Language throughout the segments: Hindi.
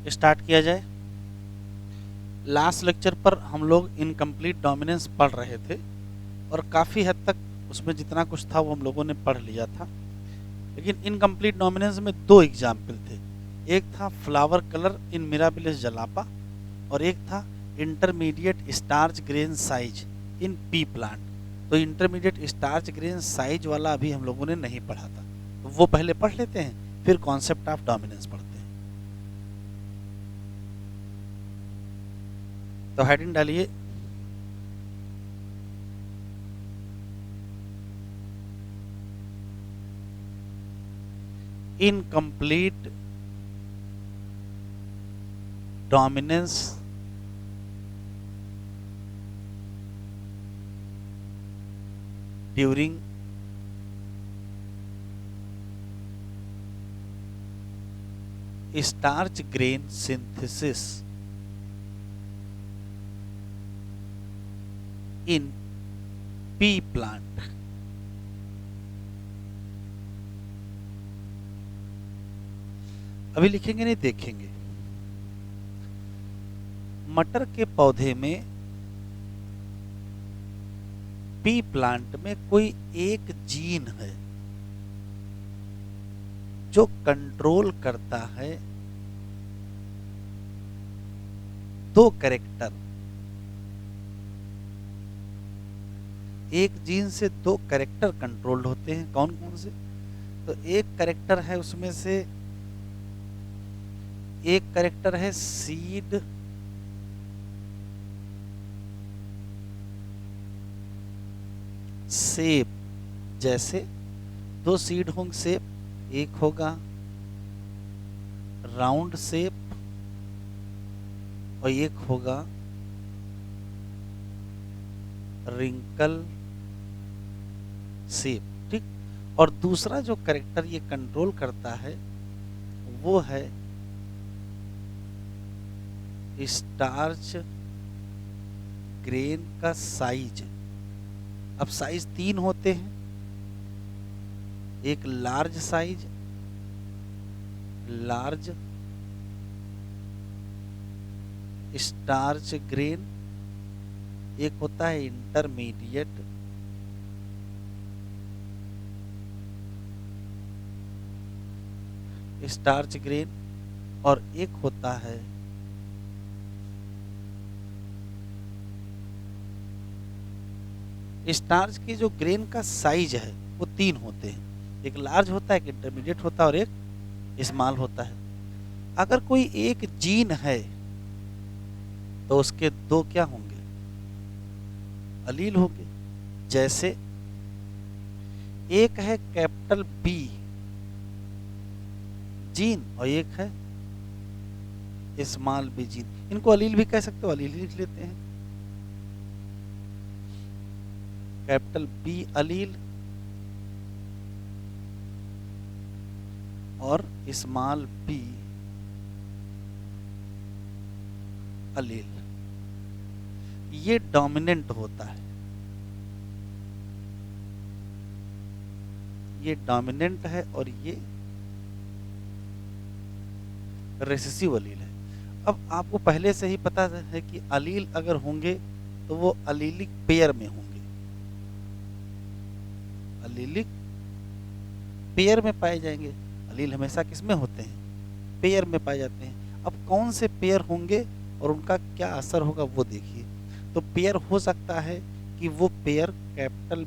स्टार्ट किया जाए। लास्ट लेक्चर पर हम लोग इनकम्प्लीट डोमिनेंस पढ़ रहे थे और काफ़ी हद तक उसमें जितना कुछ था वो हम लोगों ने पढ़ लिया था, लेकिन इनकम्प्लीट डोमिनेंस में दो एग्जाम्पल थे। एक था फ्लावर कलर इन मिराबिलिस जलापा और एक था intermediate starch grain size in P plant. तो इंटरमीडिएट स्टार्च ग्रेन साइज वाला अभी हम लोगों ने नहीं पढ़ा था, तो वो पहले पढ़ लेते हैं, फिर कॉन्सेप्ट ऑफ डोमिनेंस पढ़ते हैं। तो हेडिंग डालिए, incomplete dominance during starch grain synthesis in P plant. अभी लिखेंगे नहीं, देखेंगे। मटर के पौधे में पी प्लांट में कोई एक जीन है जो कंट्रोल करता है दो कैरेक्टर। एक जीन से दो कैरेक्टर कंट्रोल्ड होते हैं। कौन कौन से? तो एक कैरेक्टर है, उसमें से एक कैरेक्टर है सीड शेप। जैसे दो सीड होंगे शेप, एक होगा राउंड शेप और एक होगा रिंकल शेप, ठीक। और दूसरा जो कैरेक्टर ये कंट्रोल करता है वो है स्टार्च ग्रेन का साइज। अब साइज तीन होते हैं, एक large size, large starch grain, एक होता है इंटरमीडिएट स्टार्च ग्रेन और एक होता है स्टार्च की जो ग्रेन का साइज है वो तीन होते हैं। एक लार्ज होता है, एक इंटरमीडिएट होता है और एक स्मॉल होता है। अगर कोई एक जीन है तो उसके दो क्या होंगे? अलील होंगे। जैसे एक है कैपिटल बी जीन और एक है स्मॉल बी जीन। इनको अलील भी कह सकते हो, अलील ही लिख लेते हैं। कैपिटल बी अलील और स्मॉल बी अलील, ये डोमिनेंट होता है। ये डोमिनेंट है और ये रेसेसिव अलील है। अब आपको पहले से ही पता है कि अलील अगर होंगे तो वो अलीलिक पेयर में होंगे। अलीलिक पेयर में पाए जाएंगे। अलील हमेशा किसमें होते हैं? पेयर में पाए जाते हैं। अब कौन से पेयर होंगे और उनका क्या असर होगा वो देखिए। तो पेयर हो सकता है कि वो पेयर कैपिटल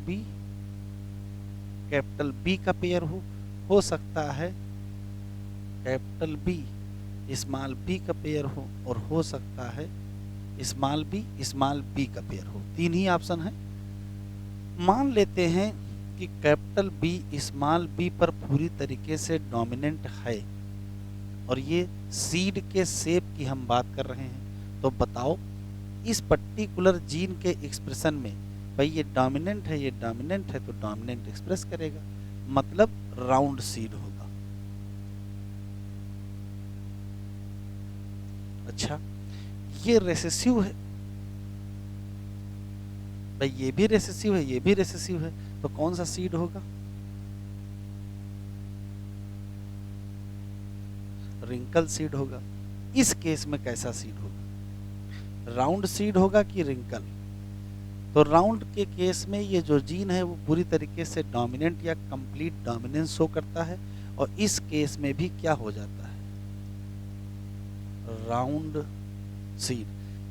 बी का पेयर हो सकता है कैपिटल बी स्मॉल बी का पेयर हो, और हो सकता है स्मॉल बी का पेयर हो। तीन ही ऑप्शन है। मान लेते हैं कि कैपिटल बी स्मॉल बी पर पूरी तरीके से डोमिनेंट है और ये सीड के शेप की हम बात कर रहे हैं। तो बताओ इस पर्टिकुलर जीन के एक्सप्रेशन में, भाई ये डोमिनेंट है, ये डोमिनेंट है तो डोमिनेंट एक्सप्रेस करेगा, मतलब राउंड सीड होगा। अच्छा, ये रेसेसिव है, भाई ये भी रेसेसिव है, ये भी रेसेसिव है, तो कौन सा सीड होगा? रिंकल सीड होगा। इस केस में कैसा सीड होगा, राउंड सीड होगा कि रिंकल। तो राउंड के केस में ये जो जीन है वो पूरी तरीके से डोमिनेंट या कंप्लीट डोमिनेंस शो करता है, और इस केस में भी क्या हो जाता है, राउंड सीड।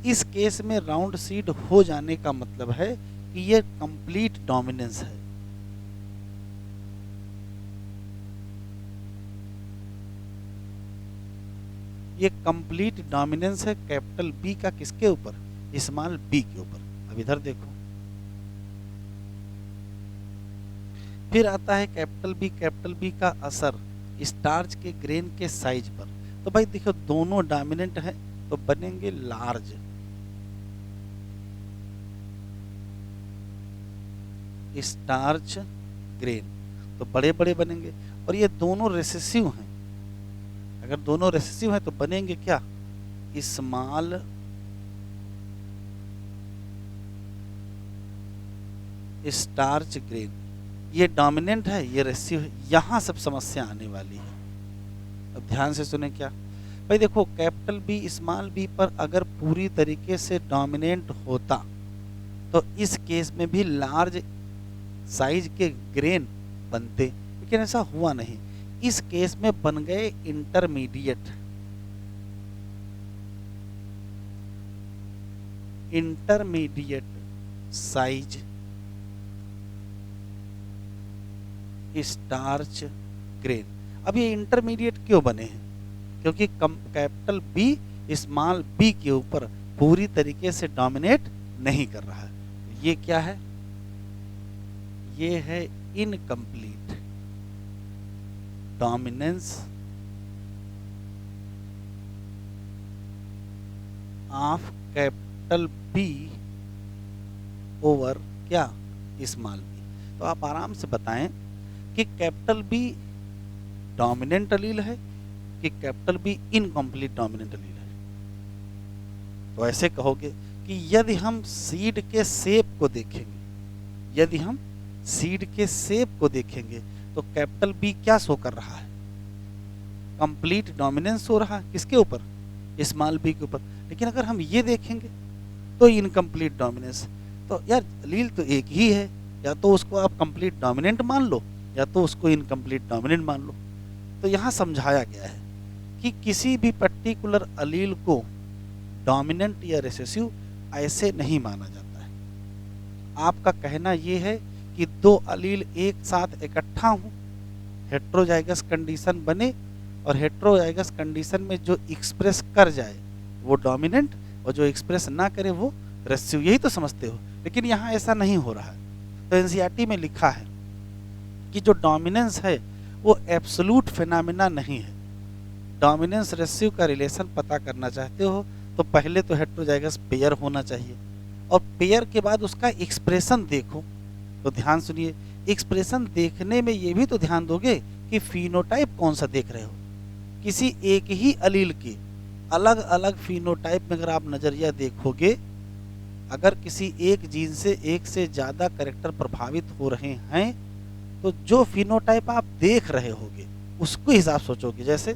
इस केस में राउंड सीड हो जाने का मतलब है कि ये कंप्लीट डोमिनेंस है। ये कंप्लीट डोमिनेंस है कैपिटल बी का, किसके ऊपर, स्मॉल बी के ऊपर। अब इधर देखो, फिर आता है कैपिटल बी का असर स्टार्च के ग्रेन के साइज पर। तो भाई देखो दोनों डोमिनेंट हैं तो बनेंगे लार्ज, स्टार्च ग्रेन तो बड़े बड़े बनेंगे, और ये दोनों रेसेसिव हैं। अगर दोनों रेसेसिव हैं तो बनेंगे क्या, स्मॉल स्टार्च ग्रेन। ये डोमिनेंट है, ये रेसेसिव है, यहां सब समस्या आने वाली है। अब ध्यान से सुने क्या भाई, देखो कैपिटल बी स्मॉल बी पर अगर पूरी तरीके से डोमिनेंट होता तो इस केस में भी लार्ज साइज के ग्रेन बनते, लेकिन ऐसा हुआ नहीं। इस केस में बन गए इंटरमीडिएट साइज स्टार्च ग्रेन। अब ये इंटरमीडिएट क्यों बने हैं, क्योंकि कैपिटल बी स्मॉल बी के ऊपर पूरी तरीके से डोमिनेट नहीं कर रहा है। ये क्या है, ये है incomplete dominance of capital B over क्या, स्मॉल बी। तो आप आराम से बताएं कि कैपिटल बी डोमिनेंट अलील है कि कैपिटल बी इनकम्प्लीट डोमिनेंट अलील है। तो ऐसे कहोगे कि यदि हम सीड के शेप को देखेंगे, यदि हम सीड के शेप को देखेंगे तो कैपिटल बी क्या शो कर रहा है, कंप्लीट डोमिनेंस हो रहा है, किसके ऊपर, स्मॉल बी के ऊपर। लेकिन अगर हम ये देखेंगे तो इनकम्प्लीट डोमिनेंस। तो यार अलील तो एक ही है, या तो उसको आप कंप्लीट डोमिनेंट मान लो या तो उसको इनकम्प्लीट डोमिनेंट मान लो। तो यहाँ समझाया गया है कि किसी भी पर्टिकुलर अलील को डोमिनेंट या रिसेसिव ऐसे नहीं माना जाता है। आपका कहना यह है कि दो अलील एक साथ इकट्ठा हों, हेट्रोजाइगस कंडीशन बने, और हेट्रोजाइगस कंडीशन में जो एक्सप्रेस कर जाए वो डोमिनेंट और जो एक्सप्रेस ना करे वो रिसेसिव, यही तो समझते हो। लेकिन यहाँ ऐसा नहीं हो रहा है। तो एनसीईआरटी में लिखा है कि जो डोमिनेंस है वो एब्सोल्यूट फिनोमेना नहीं है। डोमिनेंस रेसिव का रिलेशन पता करना चाहते हो तो पहले तो हेट्रोजाइगस पेयर होना चाहिए, और पेयर के बाद उसका एक्सप्रेशन देखो। तो ध्यान सुनिए, एक्सप्रेशन देखने में ये भी तो ध्यान दोगे कि फिनोटाइप कौन सा देख रहे हो। किसी एक ही अलील के अलग अलग फिनोटाइप में अगर आप नजरिया देखोगे, अगर किसी एक जीन से एक से ज़्यादा कैरेक्टर प्रभावित हो रहे हैं तो जो फिनोटाइप आप देख रहे होगे उसको हिसाब सोचोगे। जैसे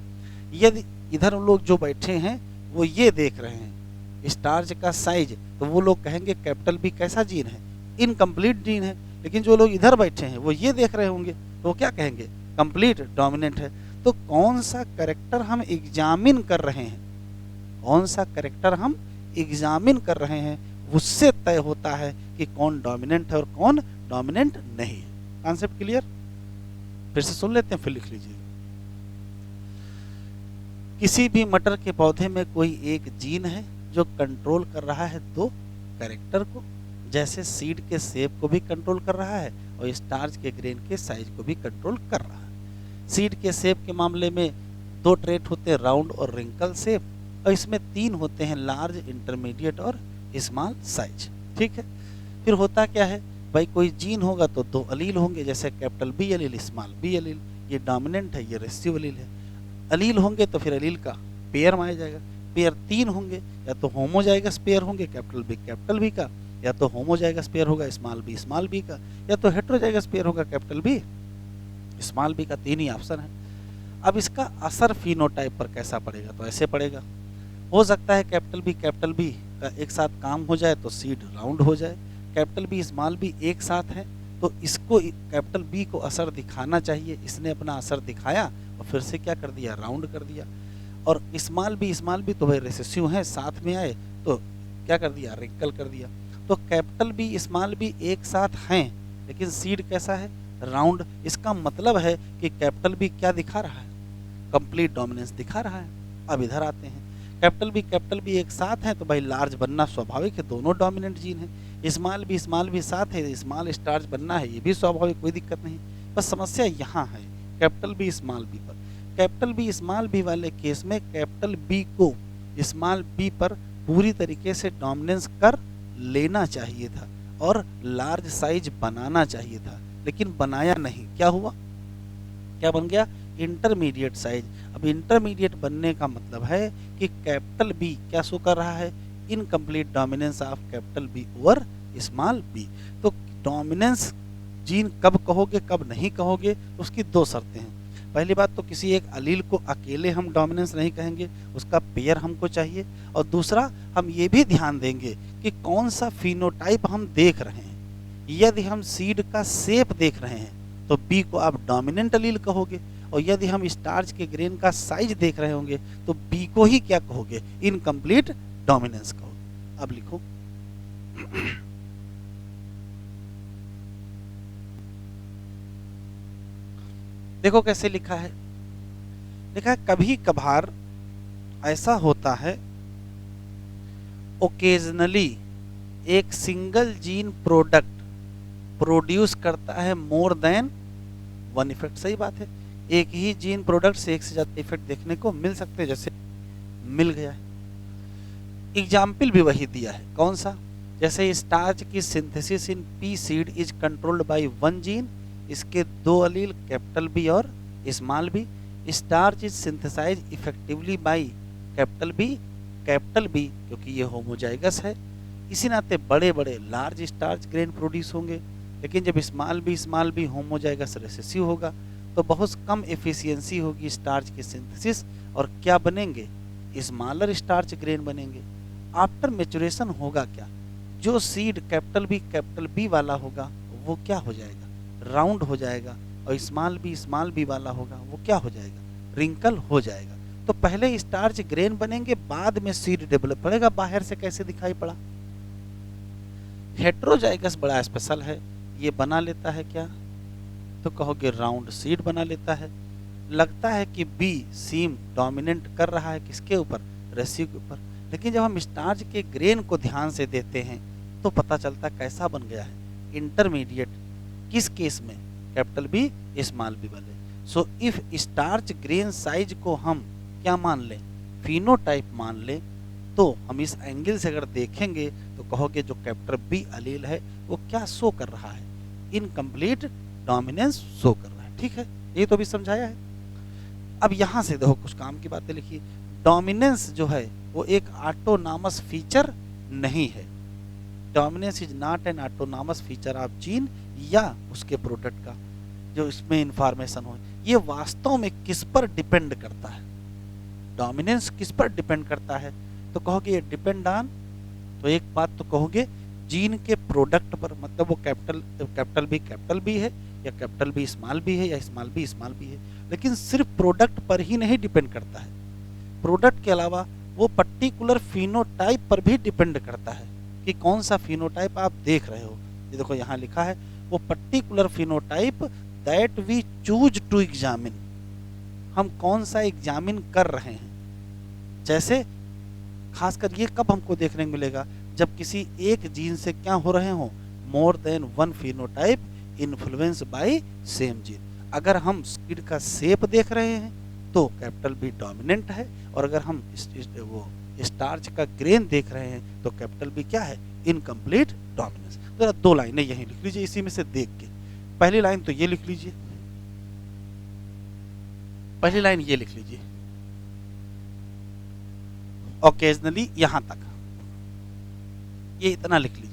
यदि इधर लोग जो बैठे हैं वो ये देख रहे हैं स्टार्च का साइज, तो वो लोग कहेंगे कैपिटल बी कैसा जीन है, इनकम्प्लीट जीन है। लेकिन जो लोग इधर बैठे हैं वो ये देख रहे होंगे तो वो क्या कहेंगे, कंप्लीट डोमिनेंट है। तो कौन सा कैरेक्टर हम एग्जामिन कर रहे हैं, कौन सा कैरेक्टर हम एग्जामिन कर रहे हैं, उससे तय होता है कि कौन डोमिनेंट है और कौन डोमिनेंट नहीं है। Concept clear? फिर से सुन लेते हैं, फिर लिख लीजिए। किसी भी मटर के पौधे में कोई एक जीन है जो कंट्रोल कर रहा है दो कैरेक्टर को, जैसे सीड के शेप को भी कंट्रोल कर रहा है और स्टार्च के ग्रेन के साइज को भी कंट्रोल कर रहा है। सीड के शेप के मामले में दो ट्रेट होते हैं, राउंड और रिंकल शेप, और इसमें तीन होते हैं, लार्ज, इंटरमीडिएट और स्मॉल साइज। ठीक है, फिर होता क्या है भाई, कोई जीन होगा तो दो अलील होंगे, जैसे कैपिटल बी अलील, स्मॉल बी अलील, ये डोमिनेंट है, ये रेसिव अलील है। अलील होंगे तो फिर अलील का पेयर माना जाएगा। पेयर तीन होंगे, या तो होमोजाइगस पेयर होंगे कैपिटल बी का, या तो होमोजाइगस पेयर होगा स्मॉल बी का, या तो हेट्रोजाइगस पेयर होगा कैपिटल बी स्मॉल बी का। तीन ही ऑप्शन है। अब इसका असर फिनोटाइप पर कैसा पड़ेगा, तो ऐसे पड़ेगा हो सकता है कैपिटल बी का एक साथ काम हो जाए तो सीड राउंड हो जाए, कैपिटल बी स्मॉल बी एक साथ है तो इसको कैपिटल बी को असर दिखाना चाहिए, इसने अपना असर दिखाया और फिर से क्या कर दिया, राउंड कर दिया। और स्मॉल बी तो भाई रिसेसिव है, साथ में आए तो क्या कर दिया, रिंकल कर दिया। तो कैपिटल बी स्मॉल बी एक साथ हैं लेकिन सीड कैसा है, राउंड। इसका मतलब है कि कैपिटल बी क्या दिखा रहा है, कंप्लीट डोमिनेंस दिखा रहा है। अब इधर आते हैं, कैपिटल बी एक साथ हैं तो भाई लार्ज बनना स्वाभाविक है, दोनों डोमिनेंट जीन है। स्मॉल बी साथ है, स्मॉल स्टार्च बनना है, ये भी स्वाभाविक, कोई दिक्कत नहीं। बस समस्या यहाँ है कैपिटल बी स्मॉल बी पर। कैपिटल बी स्मॉल बी वाले केस में कैपिटल बी को स्मॉल बी पर पूरी तरीके से डोमिनेंस कर लेना चाहिए था और लार्ज साइज बनाना चाहिए था, लेकिन बनाया नहीं। क्या हुआ, क्या बन गया, इंटरमीडिएट साइज। अब इंटरमीडिएट बनने का मतलब है कि कैपिटल बी क्या शो कर रहा है, incomplete dominance of capital B over small B. तो डोमिनेंस जीन कब कहोगे कब नहीं कहोगे, उसकी दो शर्तें हैं। पहली बात तो किसी एक अलील को अकेले हम डोमिनेंस नहीं कहेंगे, उसका पेयर हमको चाहिए। और दूसरा हम ये भी ध्यान देंगे कि कौन सा फिनोटाइप हम देख रहे हैं। यदि हम सीड का शेप देख रहे हैं तो बी को आप डोमिनेंट अलील कहोगे, और यदि हम स्टार्च के ग्रेन का साइज देख रहे होंगे तो बी को ही क्या कहोगे, इनकम्प्लीट डोमिनेंस कहोगे। अब लिखो देखो कैसे लिखा है, लिखा है कभी कभार ऐसा होता है, ओकेजनली एक सिंगल जीन प्रोडक्ट प्रोड्यूस करता है मोर देन वन इफेक्ट। सही बात है, एक ही जीन प्रोडक्ट से एक से ज्यादा इफेक्ट देखने को मिल सकते हैं, जैसे मिल गया है। एग्जाम्पल भी वही दिया है, कौन सा, जैसे स्टार्च की synthesis in pea seed is controlled by one gene, इसके दो अलील कैपिटल बी और small B. Starch is synthesize effectively by capital B क्योंकि ये होमोजाइगस है, इसी नाते बड़े बड़े लार्ज स्टार्च ग्रेन प्रोड्यूस होंगे। लेकिन जब स्मॉल बी होमोजाइगस रिसेसिव होगा तो बहुत कम एफिशिएंसी होगी स्टार्च की सिंथेसिस, और क्या बनेंगे, स्मॉलर स्टार्च ग्रेन बनेंगे। आफ्टर मेचुरेशन होगा क्या, जो सीड कैपिटल बी वाला होगा वो क्या हो जाएगा, राउंड हो जाएगा, और स्मॉल बी वाला होगा वो क्या हो जाएगा, रिंकल हो जाएगा। तो पहले स्टार्च ग्रेन बनेंगे, बाद में सीड डेवलप होगा। बाहर से कैसे दिखाई पड़ा, हेट्रोजाइगस बड़ा स्पेशल है, ये बना लेता है क्या, तो कहोगे राउंड सीड बना लेता है। लगता है कि बी सीम डोमिनेंट कर रहा है किसके ऊपर, रेसिव के ऊपर, लेकिन जब हम स्टार्च के ग्रेन को ध्यान से देते हैं तो पता चलता कैसा बन गया है, इंटरमीडिएट। किस केस में, कैपिटल बी स्मॉल बी वाले। So if starch grain size को हम क्या मान लें, फिनोटाइप मान लें, तो हम इस एंगल से अगर देखेंगे तो कहोगे जो कैपिटल बी अलील है वो क्या शो कर रहा है, इनकम्प्लीट डोमिनेंस शो कर रहा है। ठीक है, ये तो भी समझाया है। अब यहां से देखो कुछ काम की बातें लिखी। डोमिनेंस जो है वो एक ऑटोनॉमस फीचर नहीं है, dominance is not an autonomous feature of gene या उसके प्रोडक्ट का जो इसमें इंफॉर्मेशन हो। ये वास्तव में किस पर डिपेंड करता है, डोमिनेंस किस पर डिपेंड करता है, तो कहोगे ये डिपेंड ऑन, तो एक बात तो कहोगे जीन के प्रोडक्ट पर, मतलब वो कैपिटल बी है या कैपिटल बी स्मॉल बी है या स्मॉल बी है। लेकिन सिर्फ प्रोडक्ट पर ही नहीं डिपेंड करता है, प्रोडक्ट के अलावा वो पर्टिकुलर फिनोटाइप पर भी डिपेंड करता है कि कौन सा फिनोटाइप आप देख रहे हो। ये देखो यहाँ लिखा है, वो particular phenotype that we choose to examine, हम कौन सा एग्जामिन कर रहे हैं। जैसे खासकर ये कब हमको देखने को मिलेगा, जब किसी एक जीन से क्या हो रहे हो, मोर than one phenotype influence by same gene. अगर हम सीड का शेप देख रहे हैं तो कैपिटल बी डोमिनेंट है, और अगर हम वो स्टार्च का ग्रेन देख रहे हैं तो कैपिटल बी क्या है, इनकम्प्लीट डोमिनेंस। तो दो लाइनें यहीं लिख लीजिए इसी में से देख के। पहली लाइन तो ये लिख लीजिए, पहली लाइन ये लिख लीजिए, ओकेजनली यहां तक, ये इतना लिख लीजिए।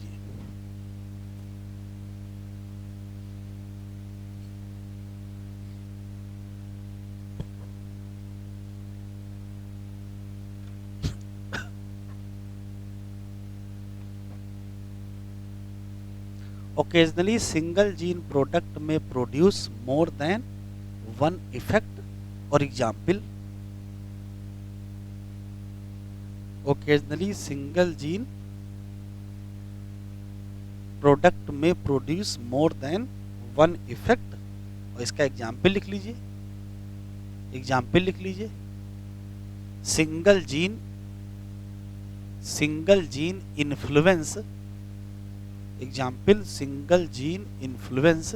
Occasionally single gene product may produce more than one effect और example. Occasionally single gene product may produce more than one effect, और इसका एग्जाम्पल लिख लीजिए। एग्जाम्पल लिख लीजिए, single gene influence. Example, single gene influence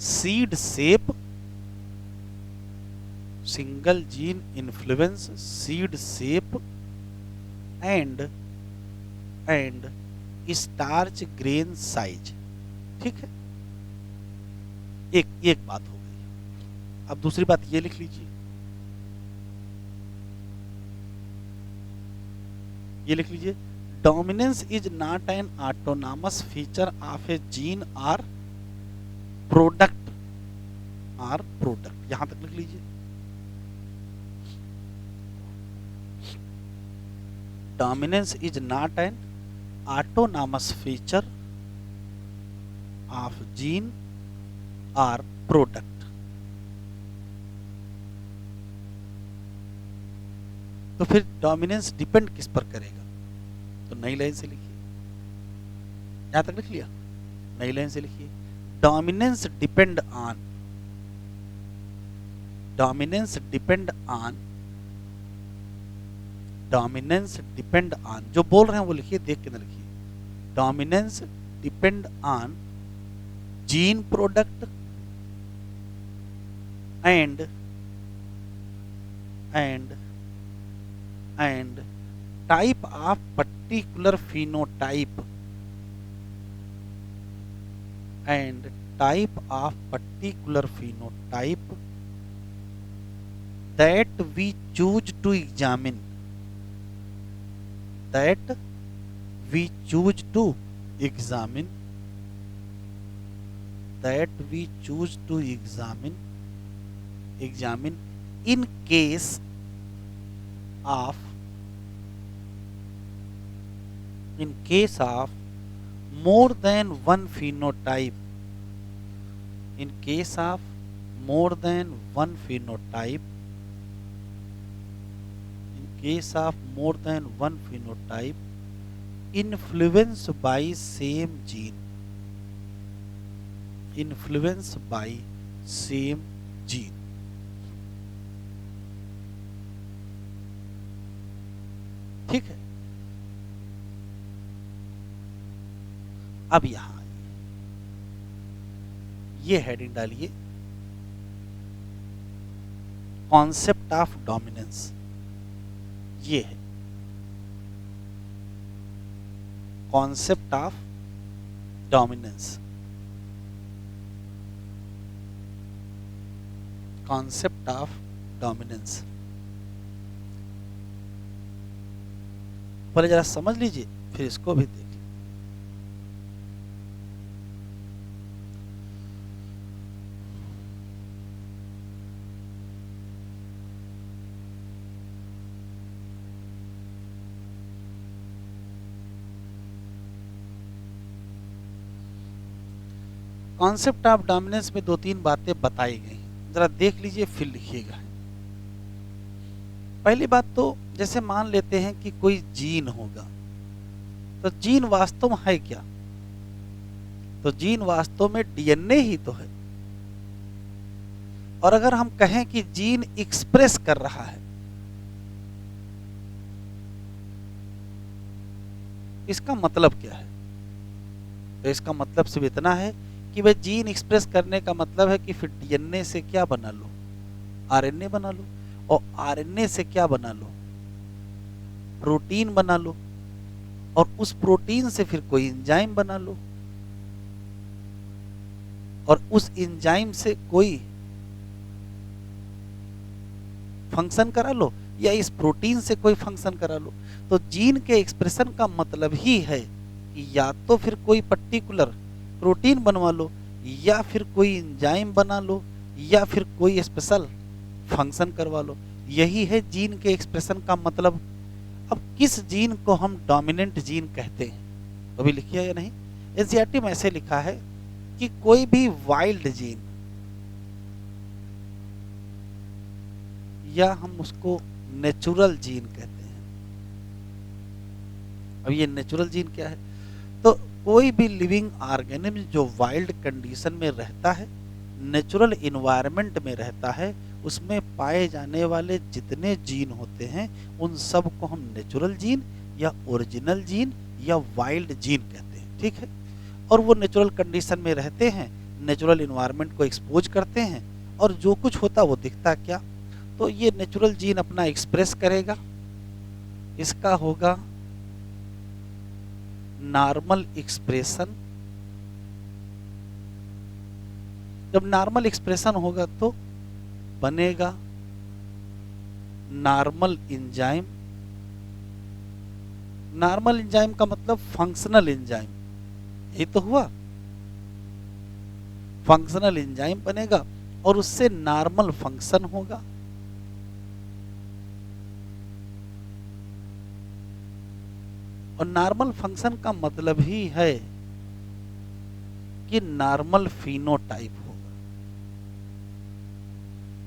seed shape. Single gene influence seed shape and starch grain size. ठीक है, एक बात हो गई। अब दूसरी बात ये लिख लीजिए, ये लिख लीजिए, dominance is not an autonomous feature of a gene or product. यहां तक लिख लीजिए। Dominance is not an autonomous feature of gene or product. तो फिर डोमिनेंस डिपेंड किस पर करेगा? तो नई लाइन से लिखिए, यहां तक लिख लिया, नई लाइन से लिखिए, dominance depend on, dominance depend on, dominance depend on, जो बोल रहे हैं वो लिखिए, देख के ना लिखिए। Dominance depend on gene product and type of particular phenotype and type of particular phenotype that we choose to examine, that we choose to examine, that we choose to examine in case of more than one phenotype, in case of more than one phenotype, in case of more than one phenotype influenced by same gene, influenced by same gene। ठीक है, अब यहां ये हेडिंग डालिए, कॉन्सेप्ट ऑफ डोमिनेंस। ये है concept of dominance, concept of dominance. पहले जरा समझ लीजिए, फिर इसको भी देख। कॉन्सेप्ट ऑफ डोमिनेंस में दो तीन बातें बताई गई, जरा देख लीजिए फिर लिखिएगा। पहली बात तो जैसे मान लेते हैं कि कोई जीन होगा, तो जीन वास्तव में है क्या? तो जीन वास्तव में डीएनए ही तो है। और अगर हम कहें कि जीन एक्सप्रेस कर रहा है, इसका मतलब क्या है? तो इसका मतलब सिर्फ इतना है कि वह जीन एक्सप्रेस करने का मतलब है कि फिर डीएनए से क्या बना लो, आरएनए बना लो, और आरएनए से क्या बना लो, प्रोटीन बना लो, और उस प्रोटीन से फिर कोई एंजाइम बना लो, और उस एंजाइम से कोई फंक्शन करा लो, या इस प्रोटीन से कोई फंक्शन करा लो। तो जीन के एक्सप्रेशन का मतलब ही है कि या तो फिर कोई पर्टिकुलर प्रोटीन बनवा लो, या फिर कोई एंजाइम बना लो, या फिर कोई स्पेशल फंक्शन करवा लो। यही है जीन के एक्सप्रेशन का मतलब। अब किस जीन को हम डोमिनेंट जीन कहते हैं, तो भी लिखिए या नहीं? एनसीईआरटी में ऐसे लिखा है कि कोई भी वाइल्ड जीन या हम उसको नेचुरल जीन कहते हैं। अब ये नेचुरल जीन क्या है? तो कोई भी लिविंग ऑर्गेनिज्म जो वाइल्ड कंडीशन में रहता है, नेचुरल इन्वायरमेंट में रहता है, उसमें पाए जाने वाले जितने जीन होते हैं उन सब को हम नेचुरल जीन या ओरिजिनल जीन या वाइल्ड जीन कहते हैं। ठीक है, और वो नेचुरल कंडीशन में रहते हैं, नेचुरल इन्वायरमेंट को एक्सपोज करते हैं, और जो कुछ होता वो दिखता क्या? तो ये नेचुरल जीन अपना एक्सप्रेस करेगा, इसका होगा नॉर्मल एक्सप्रेशन। जब नॉर्मल एक्सप्रेशन होगा तो बनेगा नॉर्मल एंजाइम। नॉर्मल एंजाइम का मतलब फंक्शनल एंजाइम, यही तो हुआ। फंक्शनल एंजाइम बनेगा और उससे नॉर्मल फंक्शन होगा। और नॉर्मल फंक्शन का मतलब ही है कि नॉर्मल फिनोटाइप होगा।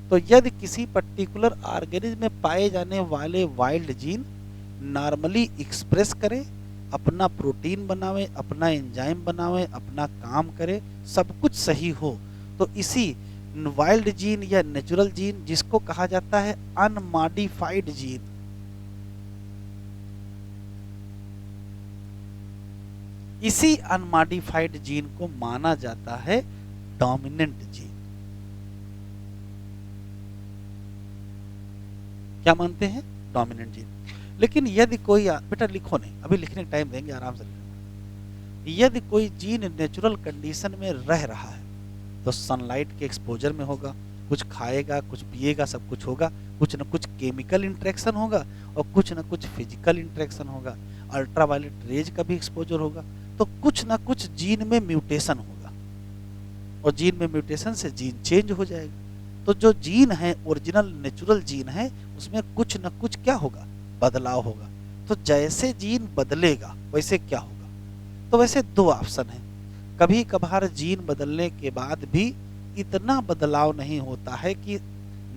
तो यदि किसी पर्टिकुलर ऑर्गेनिज्म में पाए जाने वाले वाइल्ड जीन नॉर्मली एक्सप्रेस करें, अपना प्रोटीन बनावे, अपना एंजाइम बनावे, अपना काम करे, सब कुछ सही हो, तो इसी वाइल्ड जीन या नेचुरल जीन, जिसको कहा जाता है अनमॉडिफाइड जीन, इसी अनमॉडिफाइड जीन को माना जाता है डोमिनेंट जीन। क्या मानते हैं? Dominant gene. लेकिन यदि कोई, बेटा लिखो नहीं, अभी लिखने का टाइम देंगे, आराम से लिखना। यदि कोई जीन नेचुरल कंडीशन में रह रहा है तो सनलाइट के एक्सपोजर में होगा, कुछ खाएगा, कुछ पिएगा, सब कुछ होगा, कुछ न कुछ केमिकल इंटरेक्शन होगा और कुछ न कुछ फिजिकल इंटरेक्शन होगा, अल्ट्रावायलेट रेज का भी एक्सपोजर होगा, तो कुछ न कुछ जीन में म्यूटेशन होगा और जीन में म्यूटेशन से जीन चेंज हो जाएगा। तो जो जीन है, ओरिजिनल नेचुरल जीन है, उसमें कुछ न कुछ क्या होगा? बदलाव होगा। तो जैसे जीन बदलेगा वैसे क्या होगा? तो वैसे दो ऑप्शन है। कभी कभार जीन बदलने के बाद भी इतना बदलाव नहीं होता है कि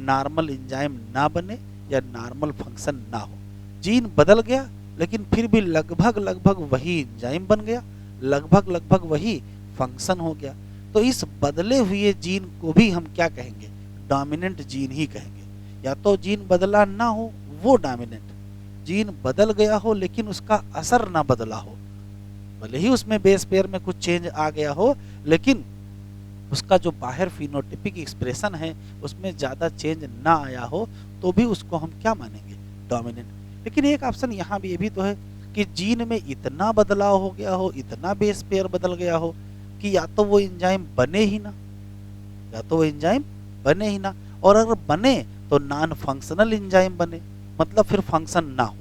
नॉर्मल एंजाइम ना बने या नॉर्मल फंक्शन ना हो। जीन बदल गया लेकिन फिर भी लगभग लगभग वही एंजाइम बन गया, लगभग लगभग वही फंक्शन हो गया। तो इस बदले हुए जीन को भी हम क्या कहेंगे? डोमिनेंट जीन ही कहेंगे। या तो जीन बदला ना हो वो डोमिनेंट, जीन बदल गया हो लेकिन उसका असर ना बदला हो, भले ही उसमें बेस पेयर में कुछ चेंज आ गया हो लेकिन उसका जो बाहर फिनोटाइपिक एक्सप्रेशन है उसमें ज्यादा चेंज ना आया हो, तो भी उसको हम क्या मानेंगे? डोमिनेंट। लेकिन एक ऑप्शन यहाँ भी ये भी तो है कि जीन में इतना बदलाव हो गया हो, इतना बेस पेयर बदल गया हो कि या तो वो एंजाइम बने ही ना, या तो वो एंजाइम बने ही ना, और अगर बने तो नॉन फंक्शनल एंजाइम बने, मतलब फिर फंक्शन ना हो।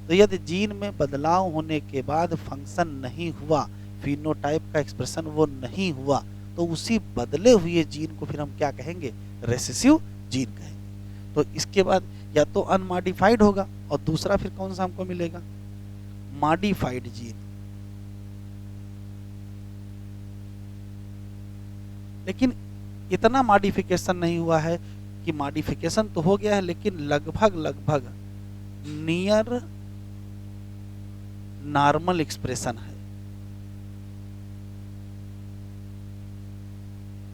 तो यदि जीन में बदलाव होने के बाद फंक्शन नहीं हुआ, फिनोटाइप का एक्सप्रेशन वो नहीं हुआ, तो उसी बदले हुए जीन को फिर हम क्या कहेंगे? रेसेसिव जीन कहेंगे। तो इसके बाद या तो अनमॉडिफाइड होगा और दूसरा फिर कौन सा हमको मिलेगा? Modified gene. लेकिन इतना मॉडिफिकेशन नहीं हुआ है कि मॉडिफिकेशन तो हो गया है लेकिन लगभग लगभग नियर नॉर्मल एक्सप्रेशन है।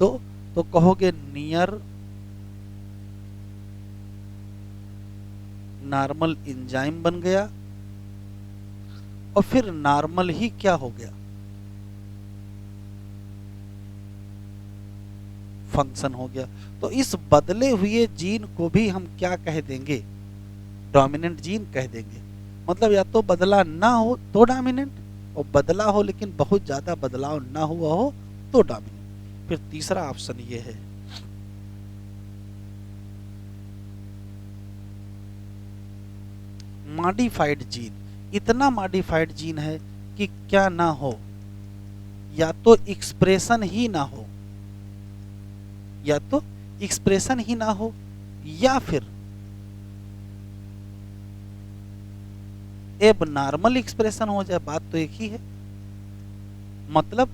तो कहोगे नियर नॉर्मल एंजाइम बन गया और फिर नॉर्मल ही क्या हो गया? फंक्शन हो गया। तो इस बदले हुए जीन को भी हम क्या कह देंगे? डोमिनेंट जीन कह देंगे। मतलब या तो बदला ना हो तो डोमिनेंट, और बदला हो लेकिन बहुत ज्यादा बदलाव ना हुआ हो तो डोमिनेंट। फिर तीसरा ऑप्शन ये है मॉडिफाइड जीन। इतना मॉडिफाइड जीन है कि क्या ना हो, या तो एक्सप्रेशन ही ना हो, या तो एक्सप्रेशन ही ना हो, या फिर एब नॉर्मल एक्सप्रेशन हो जाए। बात तो एक ही है, मतलब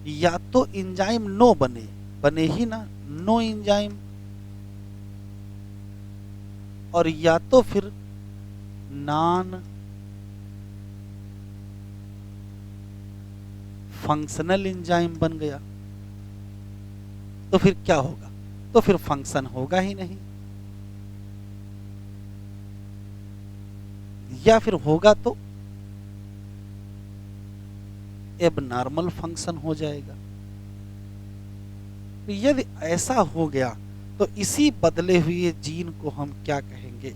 या तो एंजाइम नो बने, बने ही ना, नो एंजाइम, और या तो फिर नॉन फंक्शनल एंजाइम बन गया, तो फिर क्या होगा? तो फिर फंक्शन होगा ही नहीं, या फिर होगा तो एबनॉर्मल फंक्शन हो जाएगा। तो यदि ऐसा हो गया तो इसी बदले हुए जीन को हम क्या कहेंगे?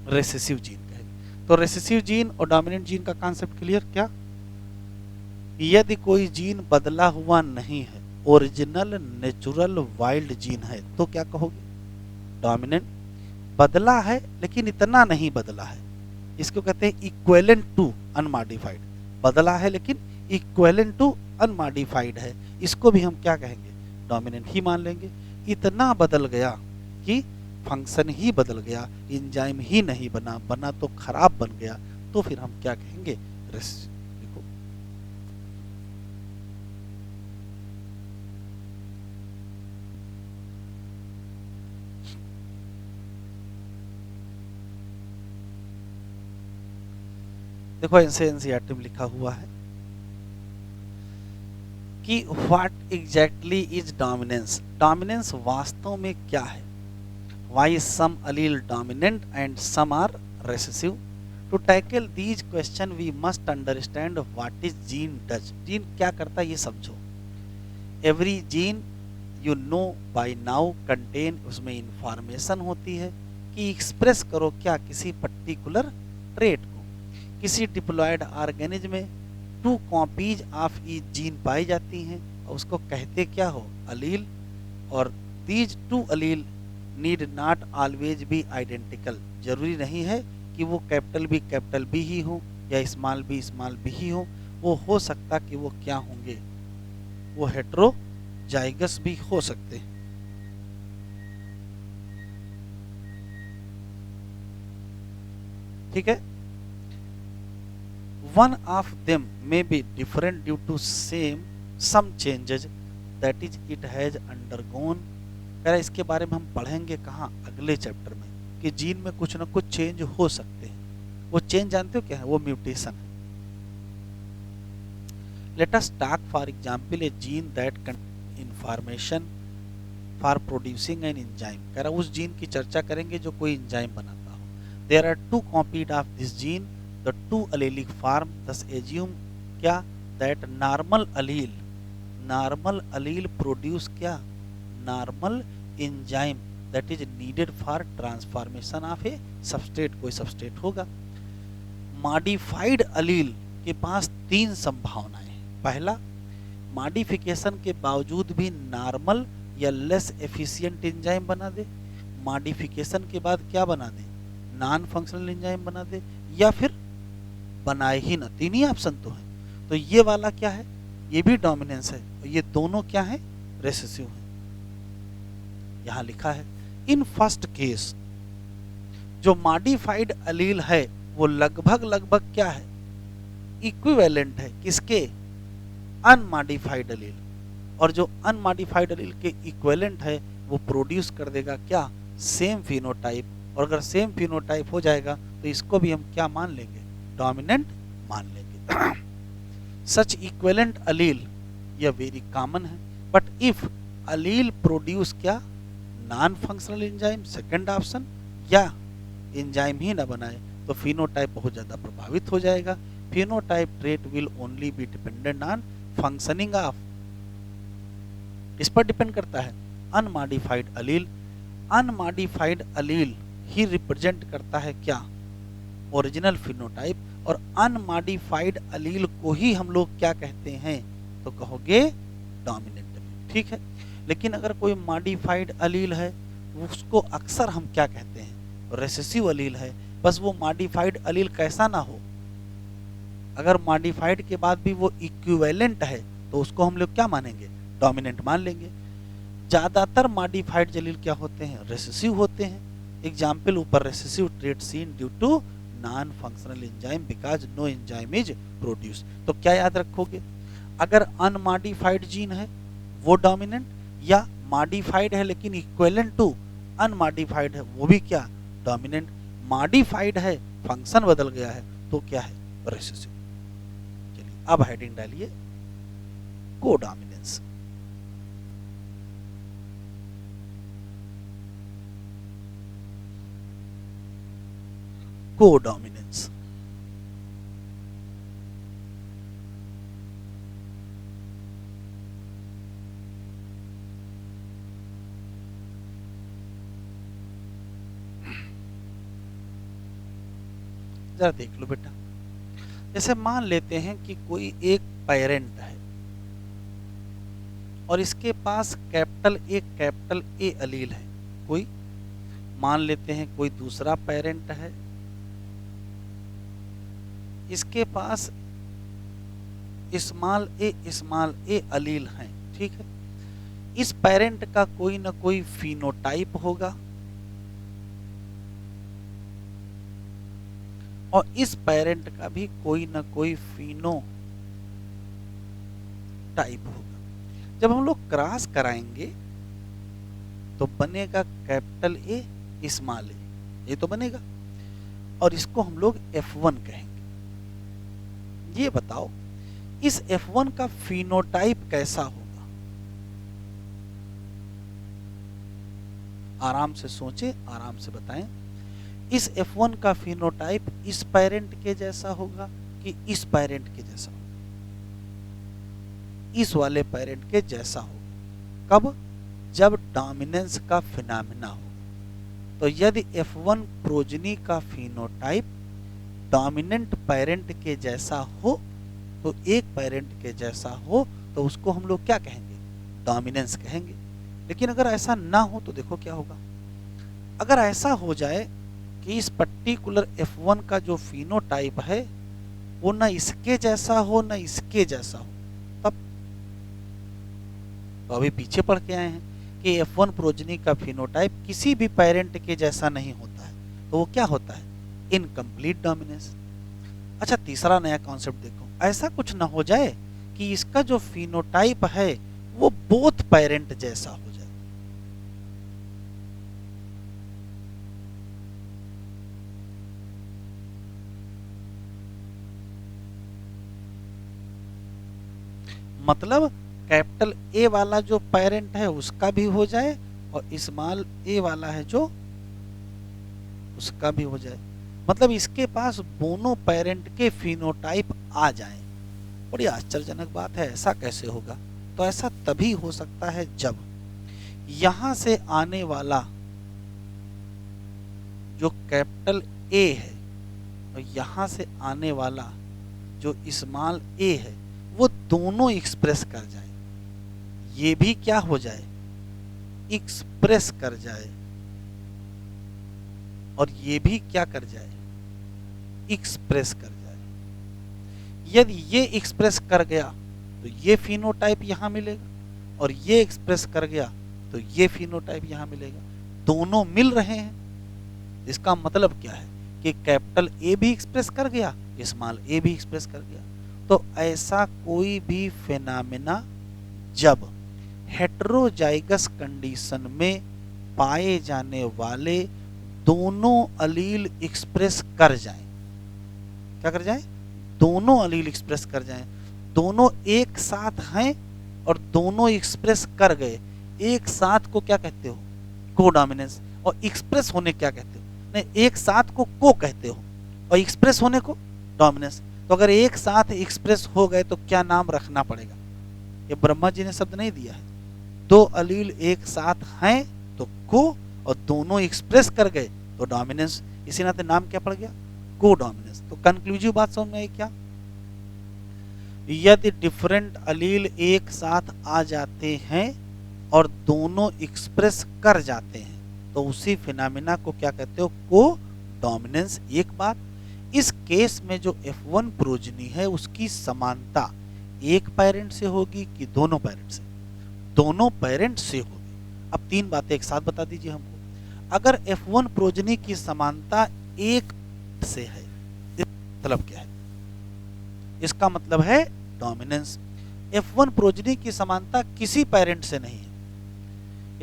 रेसेसिव जीन कहेंगे। तो रेसेसिव जीन और डोमिनेंट जीन का कॉन्सेप्ट क्लियर क्या? यदि कोई जीन बदला हुआ नहीं है, ओरिजिनल नेचुरल वाइल्ड जीन है, तो क्या कहोगे? डोमिनेंट। बदला है लेकिन इतना नहीं बदला है, इसको कहते हैं इक्विवेलेंट टू अनमॉडिफाइड। बदला है लेकिन इक्विवेलेंट टू अनमॉडिफाइड है, इसको भी हम क्या कहेंगे? डोमिनेंट ही मान लेंगे। इतना बदल गया कि फंक्शन ही बदल गया, एंजाइम ही नहीं बना, बना तो खराब बन गया, तो फिर हम क्या कहेंगे? देखो, देखो एनसीईआरटी में लिखा हुआ है कि what exactly is dominance. Dominance वास्तव में क्या है? Why is some allele dominant and some are recessive? To tackle these questions, we must understand what is gene does. Gene क्या करता है ये समझो। Every gene you know by now contain, उसमें इंफॉर्मेशन होती है कि एक्सप्रेस करो क्या? किसी पर्टिकुलर ट्रेट को। किसी डिप्लॉयड ऑर्गेनिज्म में 2 कॉपीज ऑफ ईच जीन पाई जाती हैं, और उसको कहते क्या हो? अलील। और these 2 allele need not always be identical. जरूरी नहीं है कि वो कैपिटल बी ही हो या स्मॉल बी ही हो हो सकता कि वो क्या होंगे? वो हेट्रोजाइगस भी हो सकते हैं। ठीक है। One of them may be different due to some changes that is it has undergone. इसके बारे में हम पढ़ेंगे कहाँ? अगले चैप्टर में, कि जीन में कुछ ना कुछ चेंज हो सकते हैं। वो चेंज जानते हो क्या है? वो म्यूटेशन है। Let us talk for example A gene that contain information for producing an enzyme. कह रहा उस जीन की चर्चा करेंगे जो कोई एंजाइम बनाता हो। There are 2 copies of this gene, the 2 allelic form, thus assume क्या? दैट नॉर्मल अलील प्रोड्यूस क्या? Normal enzyme that is needed for transformation of a substrate. कोई सबस्ट्रेट होगा। मॉडिफाइड अलील के पास 3 संभावनाएं हैं। पहला, मॉडिफिकेशन के बावजूद भी नॉर्मल या लेस एफिशिएंट एंजाइम बना दे। मॉडिफिकेशन के बाद क्या बना दे? नॉन फंक्शनल एंजाइम बना दे, या फिर बनाए ही ना। 3 ही ऑप्शन तो है। तो ये वाला क्या है? ये भी डोमिनेंस है, और ये दोनों क्या है? रेसेसिव है। यहां लिखा है इन फर्स्ट केस जो मॉडिफाइड अलील है वो लगभग क्या है? इक्विवेलेंट है किसके? अनमॉडिफाइड अलील। और जो अनमॉडिफाइड अलील के इक्विवेलेंट है वो प्रोड्यूस कर देगा क्या? Same phenotype. और अगर सेम फिनोटाइप हो जाएगा तो इसको भी हम क्या मान लेंगे? डोमिनेंट मान लेंगे। सच इक्विवेलेंट अलील यह वेरी कॉमन है, बट इफ अलील प्रोड्यूस क्या? Non functional enzyme, second option, या एंजाइम ही ना बनाए तो फिनोटाइप बहुत ज्यादा प्रभावित हो जाएगा। Phenotype trait will only be dependent on functioning of, इस पर डिपेंड करता है अनमॉडिफाइड अलील। अनमॉडिफाइड अलील ही रिप्रेजेंट करता है क्या? Original phenotype. और अनमॉडिफाइड अलील को ही हम लोग क्या कहते हैं? तो कहोगे डोमिनेंट अलील। ठीक है। लेकिन अगर कोई मॉडिफाइड अलील है उसको अक्सर हम क्या कहते हैं? रेसेसिव अलील है। बस वो मॉडिफाइड अलील कैसा ना हो, अगर मॉडिफाइड के बाद भी वो इक्विवेलेंट है तो उसको हम लोग क्या मानेंगे? डोमिनेंट मान लेंगे। ज्यादातर मॉडिफाइड अलील क्या होते हैं? रेसेसिव होते हैं। एग्जाम्पल ऊपर, recessive trait seen due to non functional enzyme because no enzyme is produce. तो क्या याद रखोगे, अगर अनमॉडिफाइड जीन है वो डोमिनेंट, या मॉडिफाइड है लेकिन इक्विवेलेंट टू अनमॉडिफाइड है वो भी क्या डोमिनेंट। मॉडिफाइड है फंक्शन बदल गया है तो क्या है रिसेसिव। चलिए अब हेडिंग डालिए कोडोमिनेंस। कोडोमिनेंस जरा देख लो बेटा, जैसे मान लेते हैं कि कोई एक पेरेंट है और इसके पास कैपिटल ए अलील है। कोई मान लेते हैं कोई दूसरा पेरेंट है, इसके पास स्मॉल ए अलील हैं, ठीक है। इस पेरेंट का कोई ना कोई फिनोटाइप होगा और इस पेरेंट का भी कोई ना कोई फिनोटाइप होगा। जब हम लोग क्रॉस कराएंगे तो बनेगा कैपिटल ए स्मॉल ए, ये तो बनेगा, और इसको हम लोग F1 कहेंगे। ये बताओ इस F1 का फिनोटाइप कैसा होगा? आराम से सोचें, आराम से बताएं। इस F1 का फिनोटाइप इस पेरेंट के जैसा होगा कि इस पेरेंट के जैसा होगा? इस वाले पेरेंट के जैसा होगा। कब? जब डोमिनेंस का फिनोमेना होगा। तो यदि F1 प्रोजनी का फिनोटाइप डोमिनेंट पेरेंट के जैसा हो, तो एक पेरेंट के जैसा हो, तो उसको हम लोग क्या कहेंगे? डोमिनेंस कहेंगे। लेकिन अगर ऐसा ना हो तो देखो क्या होगा। अगर ऐसा हो जाए कि इस पर्टिकुलर F1 का जो फिनोटाइप है वो ना इसके जैसा हो ना इसके जैसा हो, तब तो अभी पीछे पढ़ के आए हैं कि F1 प्रोजनी का फिनोटाइप किसी भी पेरेंट के जैसा नहीं होता है, तो वो क्या होता है? Incomplete dominance. अच्छा, तीसरा नया कॉन्सेप्ट देखो, ऐसा कुछ ना हो जाए कि इसका जो फिनोटाइप है वो बोथ पेरेंट जैसा हो जाए। मतलब कैपिटल ए वाला जो पेरेंट है उसका भी हो जाए और स्मॉल ए वाला है जो उसका भी हो जाए। मतलब इसके पास दोनों पेरेंट के फिनोटाइप आ जाएं। बड़ी आश्चर्यजनक बात है, ऐसा कैसे होगा? तो ऐसा तभी हो सकता है जब यहां से आने वाला जो कैपिटल ए है और यहां से आने वाला जो स्मॉल ए है वो दोनों एक्सप्रेस कर जाए। ये भी क्या हो जाए? एक्सप्रेस कर जाए, और ये भी क्या कर जाए? एक्सप्रेस कर जाए। यदि ये एक्सप्रेस कर गया तो ये फिनोटाइप यहां मिलेगा, और ये एक्सप्रेस कर गया तो ये फिनोटाइप यहां मिलेगा। दोनों मिल रहे हैं। इसका मतलब क्या है कि कैपिटल ए भी एक्सप्रेस कर गया, स्मॉल ए भी एक्सप्रेस कर गया। तो ऐसा कोई भी फिनोमेना जब हेटेरोजाइगस कंडीशन में पाए जाने वाले दोनों अलील एक्सप्रेस कर जाएं, क्या कर जाएं? दोनों अलील एक्सप्रेस कर जाएं। दोनों एक साथ हैं और दोनों एक्सप्रेस कर गए, एक साथ को क्या कहते हो? कोडोमिनेंस। और एक्सप्रेस होने क्या कहते हो? नहीं, एक साथ को कहते हो और एक्सप्रेस होने को डोमिनेंस। तो अगर एक साथ एक्सप्रेस हो गए तो क्या नाम रखना पड़ेगा? ये ब्रह्मा जी ने शब्द नहीं दिया है। दो अलील एक साथ हैं तो को, और दोनों एक्सप्रेस कर गए तो डोमिनेंस। इसी नाते नाम क्या पड़ गया? कोडोमिनेंस। तो कंक्लूसिव बात समझ में आई क्या? यदि डिफरेंट अलील एक साथ आ जाते हैं और दोनों एक्सप्रेस कर जाते हैं तो उसी फिनोमेना को क्या कहते हो? कोडोमिनेंस। एक बात, इस केस में जो F1 प्रोजनी है उसकी समानता एक पेरेंट से होगी कि दोनों पेरेंट से? दोनों पेरेंट से होगी। अब तीन बातें एक साथ बता दीजिए हमको। अगर F1 प्रोजनी की समानता एक से है मतलब क्या है? इसका मतलब है डोमिनेंस। F1 प्रोजनी की समानता किसी पेरेंट से नहीं है,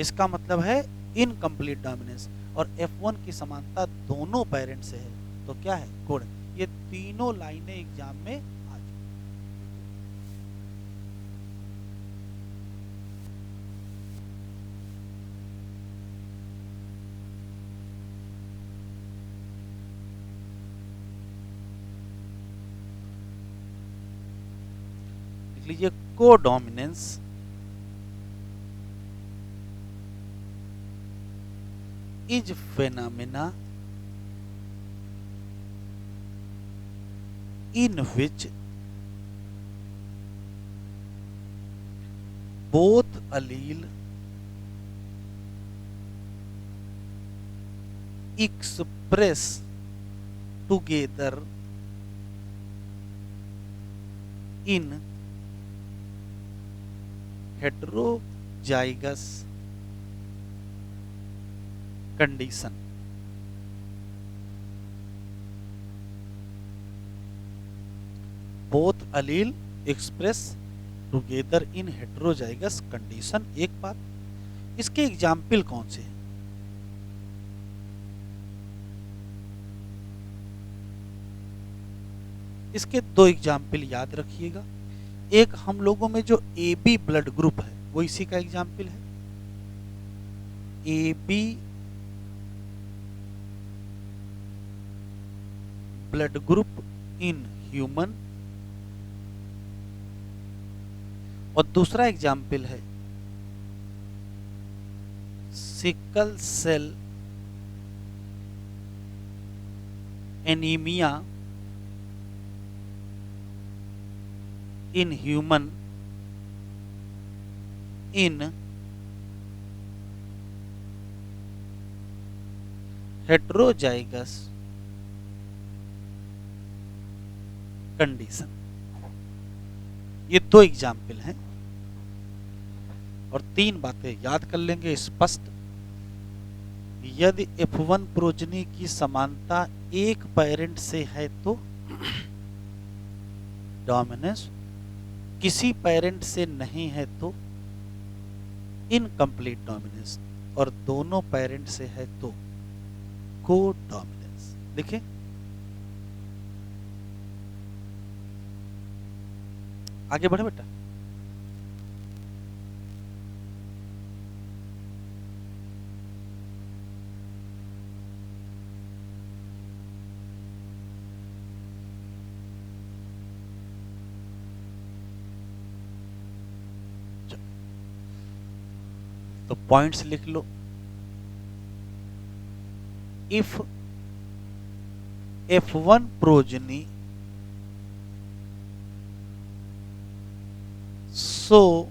इसका मतलब है इनकम्प्लीट डोमिनेंस। और F1 की समानता दोनों पेरेंट से है, तो क्या है? गुण। ये तीनों लाइनें एग्जाम में आ चुकी। लिख लीजिए, codominance is phenomena in which both allele express together in heterozygous condition. Both allele express together in heterozygous condition। एक बात, इसके एग्जाम्पल कौन से हैं? इसके दो एग्जाम्पल याद रखिएगा। एक हम लोगों में जो ए बी ब्लड ग्रुप है वो इसी का एग्जाम्पल है। A B blood group in human, और दूसरा एग्जाम्पल है sickle cell anaemia in human in heterozygous condition. ये दो एग्जाम्पल हैं और तीन बातें याद कर लेंगे स्पष्ट। यदि F1 प्रोजनी की समानता एक पेरेंट से है तो डोमिनेंस, किसी पेरेंट से नहीं है तो इनकम्प्लीट डोमिनेंस, और दोनों पेरेंट से है तो को डोमिनेंस। देखिए, आगे बढ़े बेटा। तो पॉइंट्स लिख लो। If F1 progeny so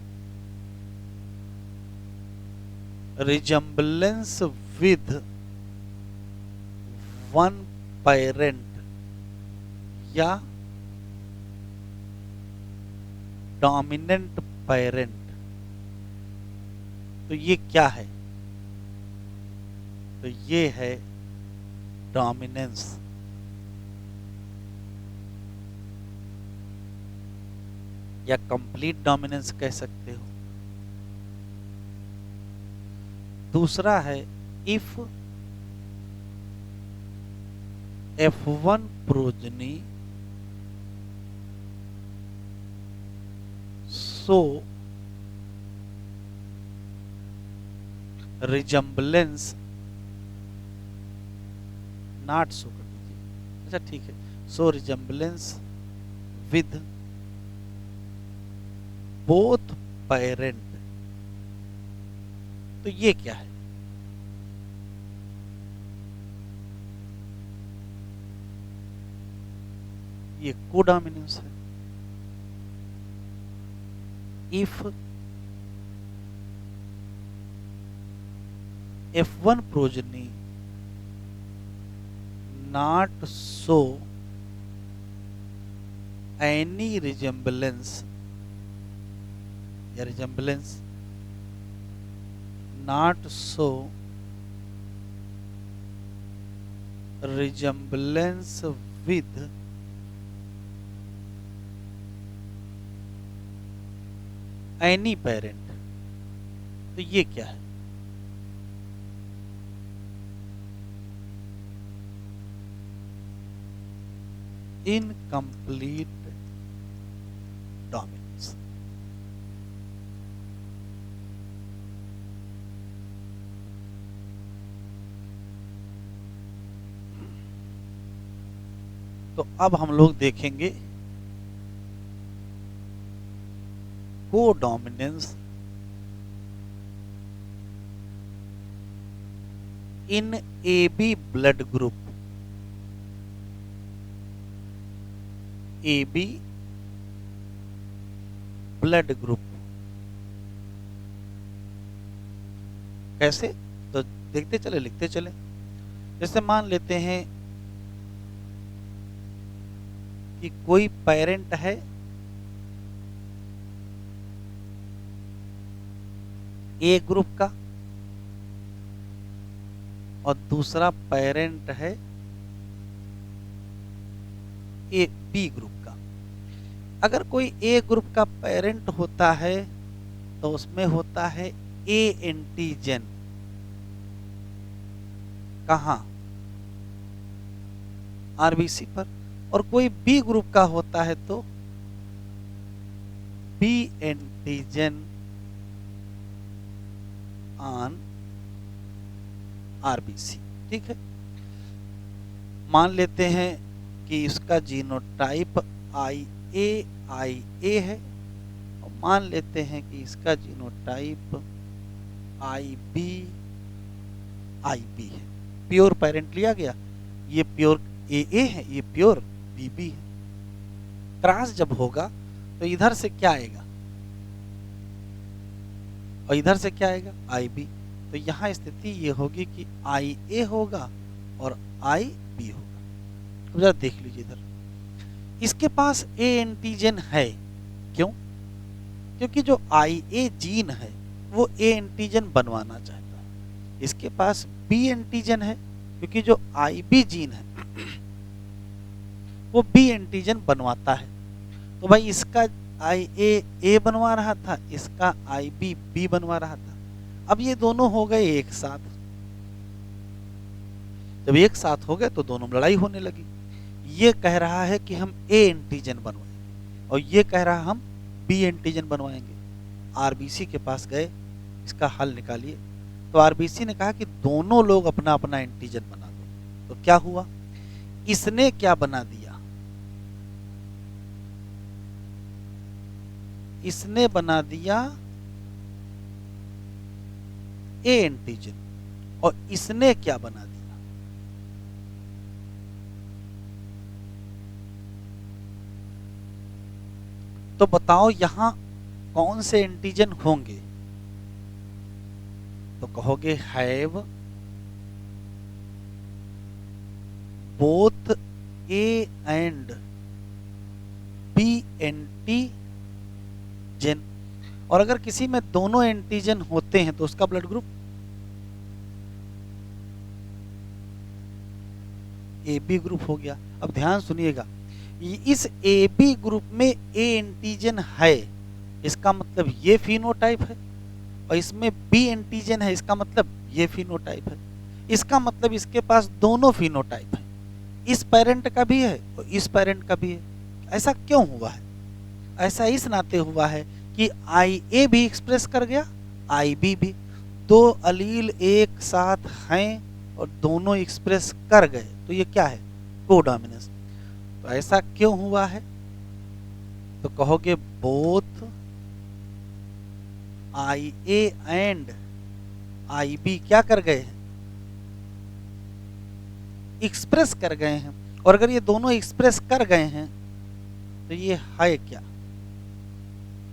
resemblance with one parent या dominant parent, तो ये क्या है? तो ये है डोमिनेंस। या कंप्लीट डोमिनेंस कह सकते हो। दूसरा है if F1 progeny so resemblance, not so कर दीजिए, अच्छा ठीक है, सो रिजम्बलेंस विद बोथ पेरेंट, तो ये क्या है? ये कोडोमिनेंस है। If F1 progeny not show any resemblance या resemblance not show resemblance with any parent, तो ये क्या है? Incomplete dominance. तो अब हम लोग देखेंगे कोडोमिनेंस इन AB blood group. AB blood group कैसे? तो देखते चले, लिखते चले। जैसे मान लेते हैं कि कोई पेरेंट है ए ग्रुप का और दूसरा पेरेंट है ए बी ग्रुप का। अगर कोई ए ग्रुप का पेरेंट होता है तो उसमें होता है ए एंटीजन। कहाँ? आरबीसी पर। और कोई बी ग्रुप का होता है तो बी एंटीजन ऑन आरबीसी। ठीक है, मान लेते हैं कि इसका जीनोटाइप IA है और मान लेते हैं कि इसका जीनोटाइप IB है। प्योर पेरेंट लिया गया, ये प्योर AA है, ये प्योर BB है। क्रॉस जब होगा तो इधर से क्या आएगा और इधर से क्या आएगा? IB। तो यहाँ स्थिति ये होगी कि IA होगा और IB होगा। अब जरा देख लीजिए इधर, इसके पास A एंटीजन है। क्यों? क्योंकि जो IA जीन है वो A एंटीजन बनवाना चाहता है। इसके पास B एंटीजन है क्योंकि जो IB जीन है वो B एंटीजन बनवाता है। तो भाई इसका IA A बनवा रहा था, इसका IB B बनवा रहा था। अब ये दोनों हो गए एक साथ। जब एक साथ हो गए तो दोनों में लड़ाई होने लगी। ये कह रहा है कि हम A एंटीजन बनवाएंगे और ये कह रहा है हम B एंटीजन बनवाएंगे। आरबीसी के पास गए, इसका हल निकालिए। तो आरबीसी ने कहा कि दोनों लोग अपना अपना एंटीजन बना दो। तो क्या हुआ? इसने क्या बना दिया? इसने बना दिया ए एंटीजन और इसने क्या बना दिया? तो बताओ यहां कौन से एंटीजन होंगे? तो कहोगे have both A and B antigen. और अगर किसी में दोनों एंटीजन होते हैं तो उसका ब्लड ग्रुप AB ग्रुप हो गया। अब ध्यान सुनिएगा, इस AB ग्रुप में A एंटीजन है, इसका मतलब ये फिनोटाइप है, और इसमें B एंटीजन है, इसका मतलब ये फिनोटाइप है। इसका मतलब इसके पास दोनों फिनोटाइप है, इस पेरेंट का भी है और इस पेरेंट का भी है। ऐसा क्यों हुआ है? ऐसा इस नाते हुआ है कि IA भी एक्सप्रेस कर गया, IB भी। दो अलील एक साथ हैं और दोनों एक्सप्रेस कर गए, तो ये क्या है? कोडोमिनेंस। तो ऐसा क्यों हुआ है? तो कहोगे बोथ IA एंड IB क्या कर गए हैं? एक्सप्रेस कर गए हैं। और अगर ये दोनों एक्सप्रेस कर गए हैं तो ये है क्या?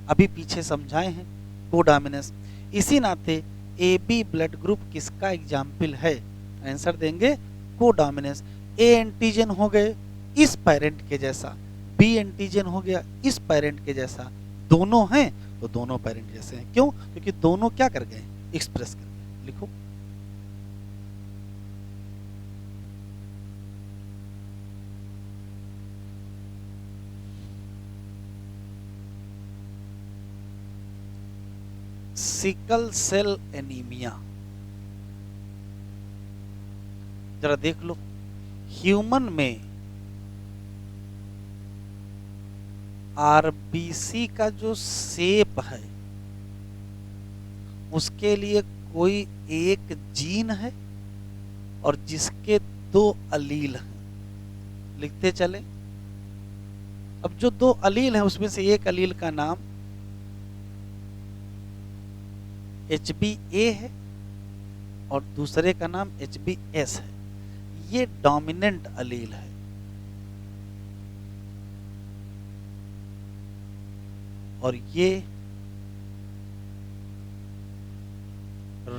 अभी पीछे समझाए हैं, कोडोमिनेंस। इसी नाते AB ब्लड ग्रुप किसका एग्जाम्पल है? आंसर देंगे कोडोमिनेंस। A एंटीजन हो गए इस पेरेंट के जैसा, B एंटीजन हो गया इस पेरेंट के जैसा, दोनों हैं तो दोनों पेरेंट जैसे हैं। क्यों? क्योंकि दोनों क्या कर गए? एक्सप्रेस कर गए। लिखो, सिकल सेल एनीमिया, जरा देख लो, ह्यूमन में आरबीसी का जो शेप है उसके लिए कोई एक जीन है और जिसके 2 अलील हैं, लिखते चले। अब जो 2 अलील हैं उसमें से एक अलील का नाम HbA है और दूसरे का नाम HbS है। ये डोमिनेंट अलील है और ये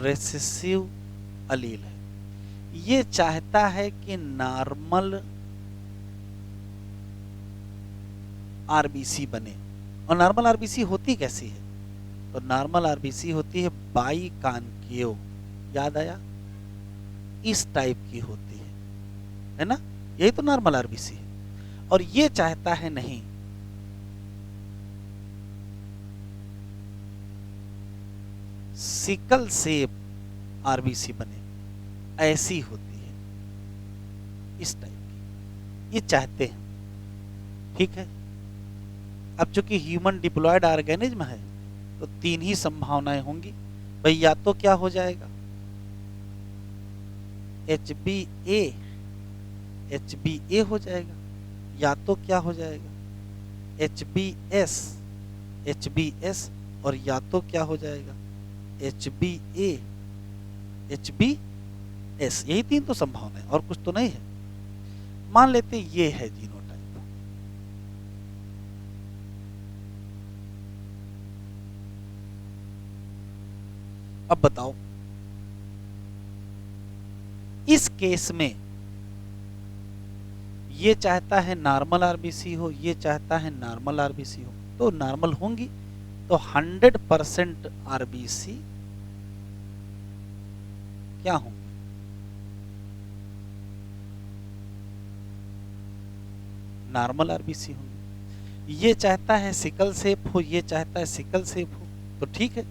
रेसेसिव अलील है। ये चाहता है कि नॉर्मल आरबीसी बने। और नॉर्मल आरबीसी होती कैसी है? तो नॉर्मल आरबीसी होती है बाई कॉन्केव, याद आया? इस टाइप की होती है ना? यही तो नॉर्मल आरबीसी है। और ये चाहता है नहीं, सिकल शेप आरबीसी बने, ऐसी होती है, इस टाइप की। ये चाहते हैं, ठीक है। अब चूंकि ह्यूमन डिप्लॉयड ऑर्गेनिज्म है तो 3 ही संभावनाएं होंगी भाई। या तो क्या हो जाएगा, HbA हो जाएगा, या तो क्या हो जाएगा HbS, और या तो क्या हो जाएगा HbA, HbS। यही 3 तो संभावनाएं, और कुछ तो नहीं है। मान लेते ये है जीनोटाइप। अब बताओ, इस केस में ये चाहता है नॉर्मल आरबीसी हो, ये चाहता है नॉर्मल आरबीसी हो, तो नॉर्मल होंगी। तो 100% आरबीसी क्या होंगे? नॉर्मल आरबीसी होंगे। ये चाहता है सिकल शेप हो, ये चाहता है सिकल शेप हो, तो ठीक है।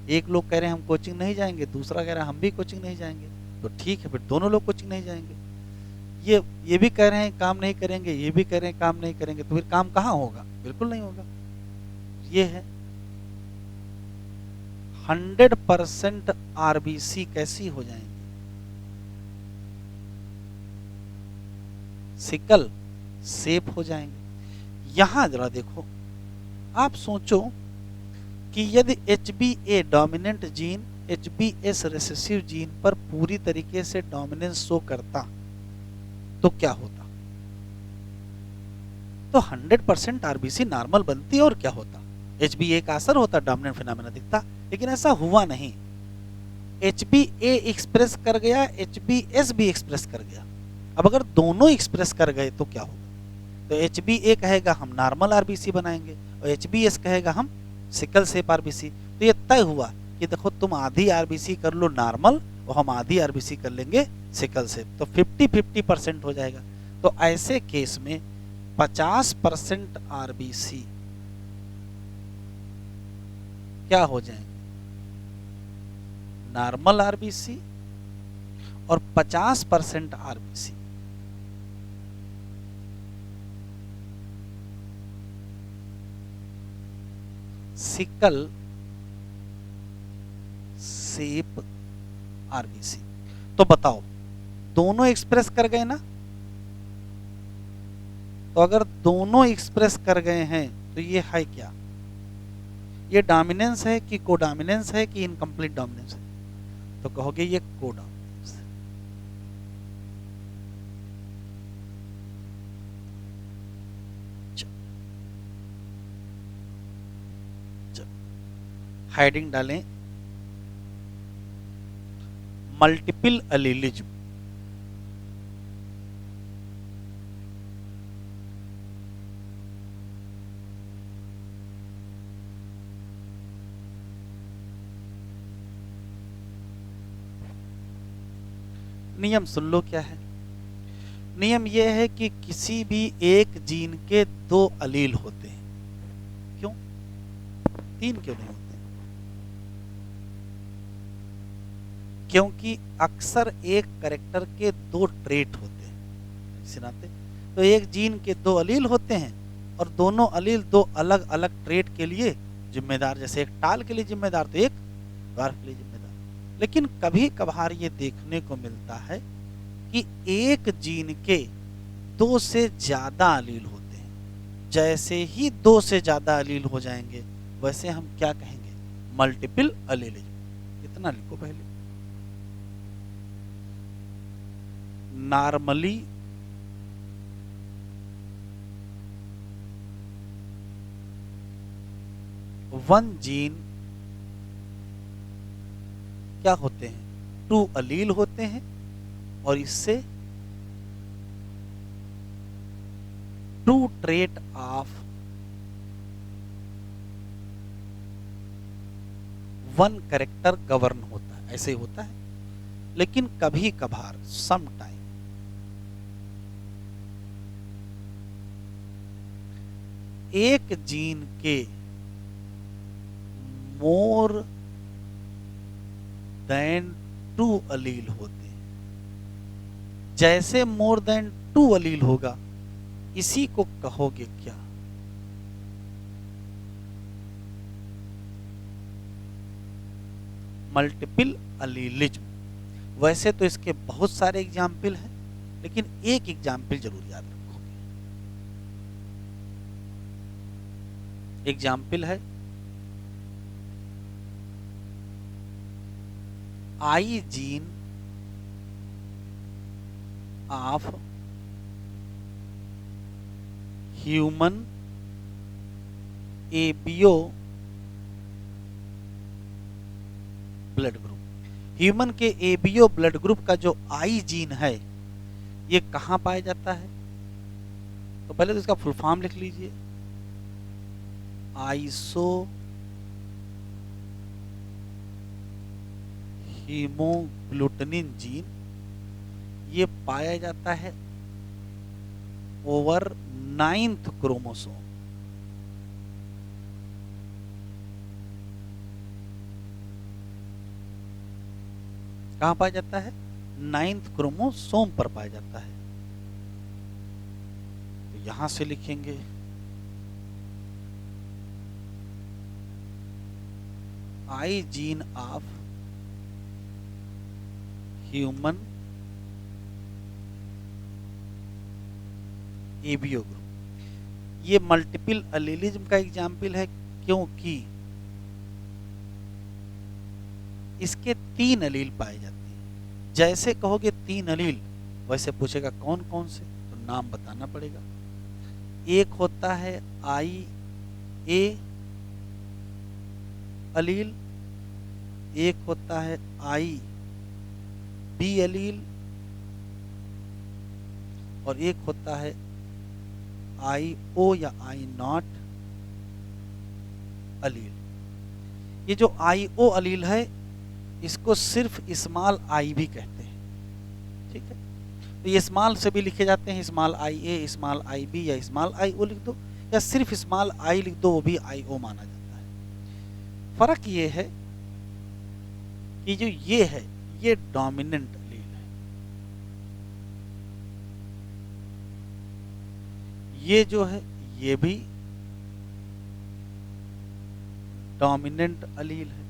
एक लोग कह रहे हैं हम कोचिंग नहीं जाएंगे, दूसरा कह रहा है हम भी कोचिंग नहीं जाएंगे, तो ठीक है, फिर दोनों लोग कोचिंग नहीं जाएंगे। ये भी कह रहे हैं काम नहीं करेंगे, ये भी कह रहे हैं काम नहीं करेंगे, तो फिर काम कहाँ होगा? बिल्कुल नहीं होगा। ये है 100% आरबीसी कैसी हो जाएंगी? सिकल शेप हो जाएंगे। यहां जरा देखो, आप सोचो कि यदि HbA dominant gene HbS recessive gene पर पूरी तरीके से डोमिनेंस शो करता तो क्या होता? तो 100% आरबीसी नॉर्मल बनती और क्या होता? HbA का असर होता, डोमिनेंट फिनोमेना दिखता, लेकिन ऐसा हुआ नहीं। HbA एक्सप्रेस कर गया, HbS भी एक्सप्रेस कर गया। अब अगर दोनों एक्सप्रेस कर गए तो क्या होगा? तो HbA कहेगा हम नॉर्मल आरबीसी बनाएंगे और HbS कहेगा हम सिकल शेप आरबीसी। तो ये तय हुआ कि देखो तुम आधी आरबीसी कर लो नॉर्मल और हम आधी आरबीसी कर लेंगे सिकल शेप, तो 50-50% हो जाएगा। तो ऐसे केस में 50% आरबीसी क्या हो जाएंगे? नॉर्मल आरबीसी, और 50% आरबीसी सिकल शेप आरबीसी। तो बताओ, दोनों एक्सप्रेस कर गए ना? तो अगर दोनों एक्सप्रेस कर गए हैं तो ये है क्या? ये डोमिनेंस है कि कोडोमिनेंस है कि इनकम्प्लीट डोमिनेंस है? तो कहोगे ये कोडोमिनेंस है। हेडिंग डालें मल्टीपल एलीलिज्म। नियम सुन लो क्या है। नियम यह है कि किसी भी एक जीन के 2 अलील होते हैं। क्यों? 3 क्यों नहीं होते? क्योंकि अक्सर एक कैरेक्टर के दो ट्रेट होते हैं, इसी नाते तो एक जीन के दो अलील होते हैं और दोनों अलील दो अलग अलग ट्रेट के लिए जिम्मेदार, जैसे एक टाल के लिए जिम्मेदार तो एक ड्वार्फ के लिए जिम्मेदार। लेकिन कभी कभार ये देखने को मिलता है कि एक जीन के दो से ज्यादा अलील होते हैं। जैसे ही दो से ज्यादा अलील हो जाएंगे वैसे हम क्या कहेंगे, मल्टीपल अलीलिज्म। इतना लिखो पहले। नॉर्मली वन जीन क्या होते हैं, टू अलील होते हैं और इससे two trait of one character govern होता है, ऐसे होता है। लेकिन कभी कभार सम टाइम एक जीन के मोर देन टू अलील होते हैं। जैसे मोर देन टू अलील होगा इसी को कहोगे क्या, मल्टीपल अलीलिज्म। वैसे तो इसके बहुत सारे एग्जाम्पल हैं लेकिन एक एग्जाम्पल जरूर याद रखोगे। एग्जाम्पल है I gene of human ABO blood group. Human के एबियो ब्लड ग्रुप का जो आई जीन है ये कहां पाया जाता है, तो पहले तो इसका फुल फॉर्म लिख लीजिए, आइसो हीमोग्लूटिनिन जीन। ये पाया जाता है ओवर 9th क्रोमोसोम। कहां पाया जाता है, 9th क्रोमोसोम पर पाया जाता है। तो यहां से लिखेंगे I gene of human ABO group. ये मल्टीपल अलीलिज्म का एग्जाम्पल है क्योंकि इसके 3 अलील पाए जाते हैं। जैसे कहोगे 3 अलील वैसे पूछेगा कौन कौन से, तो नाम बताना पड़ेगा। एक होता है आई ए अलील, एक होता है आई बी अलील और एक होता है आई ओ या आई नॉट अलील। ये जो आई ओ अलील है इसको सिर्फ स्मॉल आई भी कहते हैं, ठीक है। तो ये स्मॉल से भी लिखे जाते हैं, small I A, small I B या स्मॉल आई ओ लिख दो या सिर्फ स्मॉल आई लिख दो, वो भी आई ओ माना जाता है। फर्क ये है कि जो ये है ये डोमिनेंट अलील है, ये जो है ये भी डोमिनेंट अलील है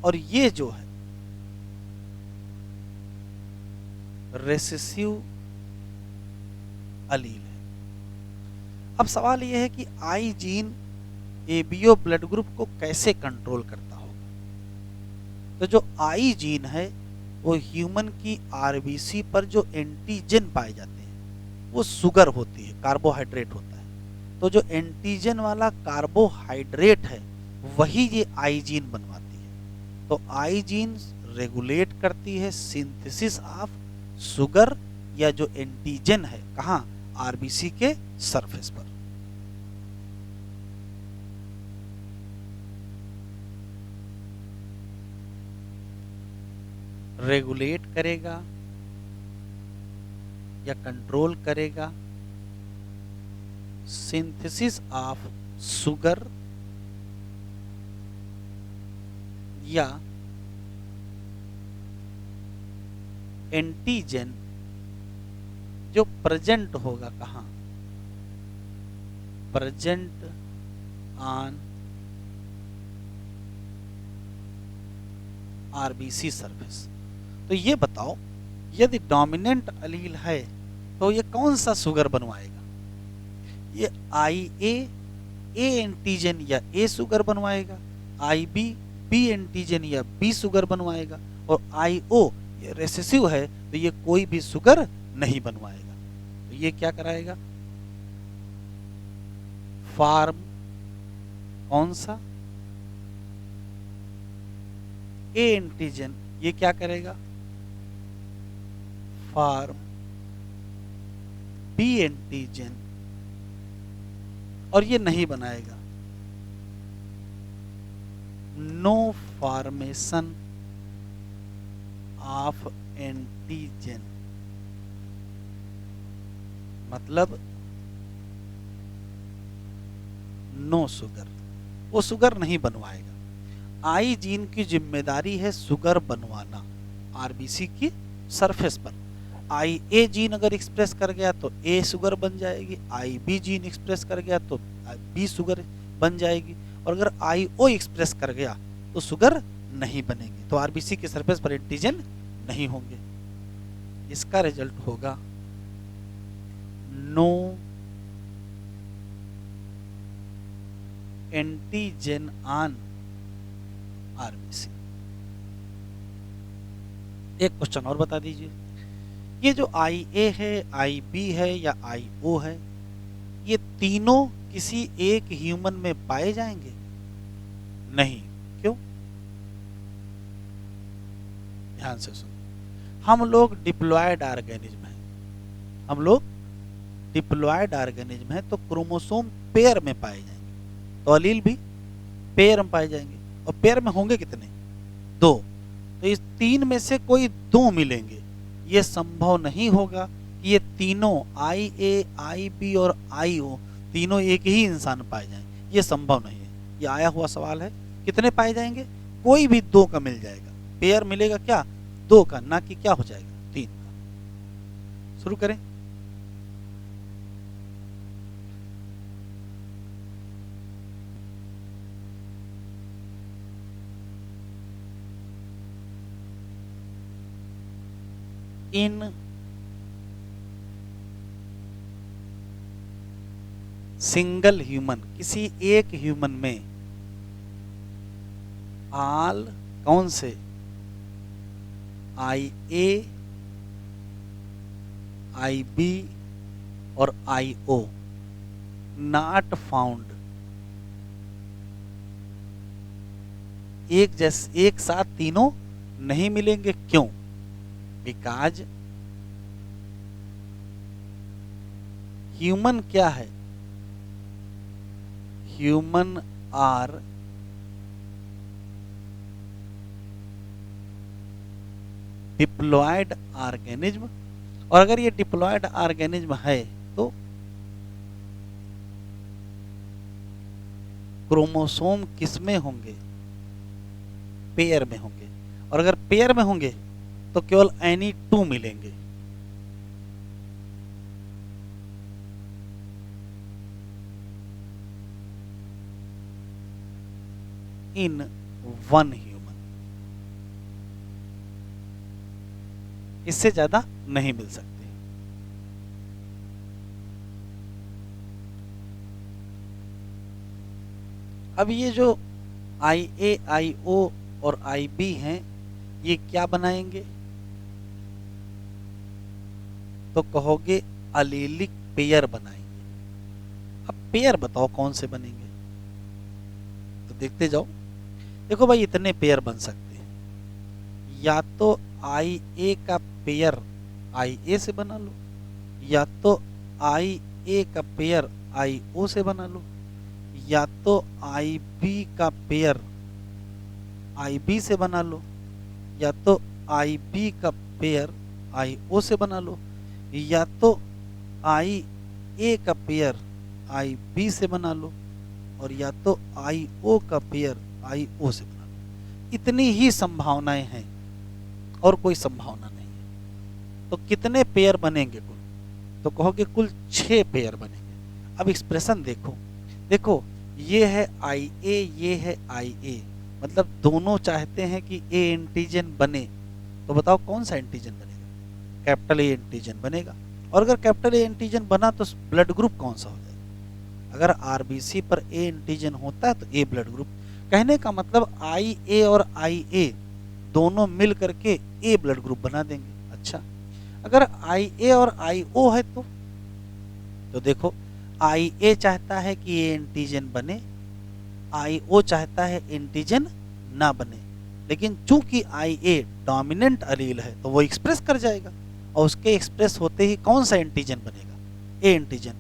और ये जो है रेसेसिव अलील है। अब सवाल यह है कि आई जीन एबियो ब्लड ग्रुप को कैसे कंट्रोल करता होगा। तो जो आई जीन है वो ह्यूमन की आरबीसी पर जो एंटीजन पाए जाते हैं वो शुगर होती है, कार्बोहाइड्रेट होता है। तो जो एंटीजन वाला कार्बोहाइड्रेट है वही ये आई जीन बनवाती है। तो आई जीन रेगुलेट करती है सिंथेसिस ऑफ शुगर या जो एंटीजन है, कहाँ, आरबीसी के सरफेस पर। रेगुलेट करेगा या कंट्रोल करेगा सिंथेसिस ऑफ शुगर या एंटीजन जो प्रेजेंट होगा कहाँ, प्रेजेंट ऑन आरबीसी सरफेस। तो ये बताओ यदि डोमिनेंट अलील है तो ये कौन सा शुगर बनवाएगा, ये आई ए एंटीजन या ए शुगर बनवाएगा, आई बी एंटीजन या बी शुगर बनवाएगा, और आई ओ ये रेसेसिव है तो ये कोई भी शुगर नहीं बनवाएगा। तो ये क्या कराएगा, फार्म कौन सा, ए एंटीजन ये क्या करेगा, फार्म बी एंटीजन, और ये नहीं बनाएगा, नो फॉर्मेशन ऑफ एंटीजन, मतलब नो शुगर, वो शुगर नहीं बनवाएगा। आई जीन की जिम्मेदारी है शुगर बनवाना आरबीसी की सरफेस पर। आई ए जीन अगर एक्सप्रेस कर गया तो ए शुगर बन जाएगी, आई बी जीन एक्सप्रेस कर गया तो बी शुगर बन जाएगी, और अगर आई ओ एक्सप्रेस कर गया तो शुगर नहीं बनेगी, तो आरबीसी की सरफेस पर एंटीजन नहीं होंगे। इसका रिजल्ट होगा नो एंटीजन ऑन आरबीसी। एक क्वेश्चन और बता दीजिए, ये जो आई ए है, आई बी है या आई ओ है, ये तीनों किसी एक ह्यूमन में पाए जाएंगे? नहीं। क्यों? ध्यान से सुनो, हम लोग डिप्लॉयड ऑर्गेनिज्म हैं, हम लोग डिप्लॉयड ऑर्गेनिज्म हैं, तो क्रोमोसोम पेयर में पाए जाएंगे, तो अलील भी पेयर में पाए जाएंगे, और पेयर में होंगे कितने? दो। तो इस तीन में से कोई दो मिलेंगे, ये संभव नहीं होगा कि ये तीनों आई ए, आई बी और आई ओ तीनों एक ही इंसान पाए जाएंगे, ये संभव नहीं है। ये आया हुआ सवाल है। कितने पाए जाएंगे? कोई भी दो का मिल जाएगा, पेयर मिलेगा क्या? दो का, ना कि क्या हो जाएगा, तीन का। शुरू करें। इन सिंगल ह्यूमन, किसी एक ह्यूमन में ऑल कौन से, आई ए, आई बी और आई ओ नॉट फाउंड, एक साथ तीनों नहीं मिलेंगे। क्यों? बिकॉज ह्यूमन क्या है? ह्यूमन आर डिप्लॉयड ऑर्गेनिज्म, और अगर ये डिप्लॉयड ऑर्गेनिज्म है तो क्रोमोसोम किसमें होंगे? पेयर में होंगे, और अगर पेयर में होंगे तो केवल एनी टू मिलेंगे। इन वन ह्यूमन, इससे ज्यादा नहीं मिल सकते। अब ये जो आई ए, आई ओ और आई बी हैं, ये क्या बनाएंगे? तो कहोगे अलीलिक पेयर बनाएंगे। अब पेयर बताओ कौन से बनेंगे, तो देखते जाओ। देखो भाई, इतने पेयर बन सकते हैं, या तो आई ए का पेयर आई ए से बना लो, या तो आई ए का पेयर आई ओ से बना लो, या तो आई बी का पेयर आई बी से बना लो, या तो आई बी का पेयर आई ओ से बना लो, या तो आई ए का पेयर आई बी से बना लो, और या तो आई ओ का पेयर आई ओ से बना लो। इतनी ही संभावनाएं हैं और कोई संभावना नहीं है। तो कितने पेयर बनेंगे कुल? तो कहोगे कुल 6 पेयर बनेंगे। अब एक्सप्रेशन देखो, देखो ये है आई ए, ये है आई ए, मतलब दोनों चाहते हैं कि ए एंटीजन बने, तो बताओ कौन सा एंटीजन बनेगा? कैपिटल ए एंटीजन बनेगा। और अगर कैपिटल ए एंटीजन बना तो ब्लड ग्रुप कौन सा हो जाएगा? अगर आरबीसी पर ए एंटीजन होता है तो ए ब्लड ग्रुप। कहने का मतलब आई ए और आई ए दोनों मिल करके ए ब्लड ग्रुप बना देंगे। अच्छा, अगर आई ए और आई ओ है तो देखो आई ए चाहता है कि ए एंटीजन बने, आई ओ चाहता है एंटीजन ना बने, लेकिन चूंकि आई ए डोमिनेंट अलील है तो वो एक्सप्रेस कर जाएगा, और उसके एक्सप्रेस होते ही कौन सा एंटीजन बनेगा? A antigen.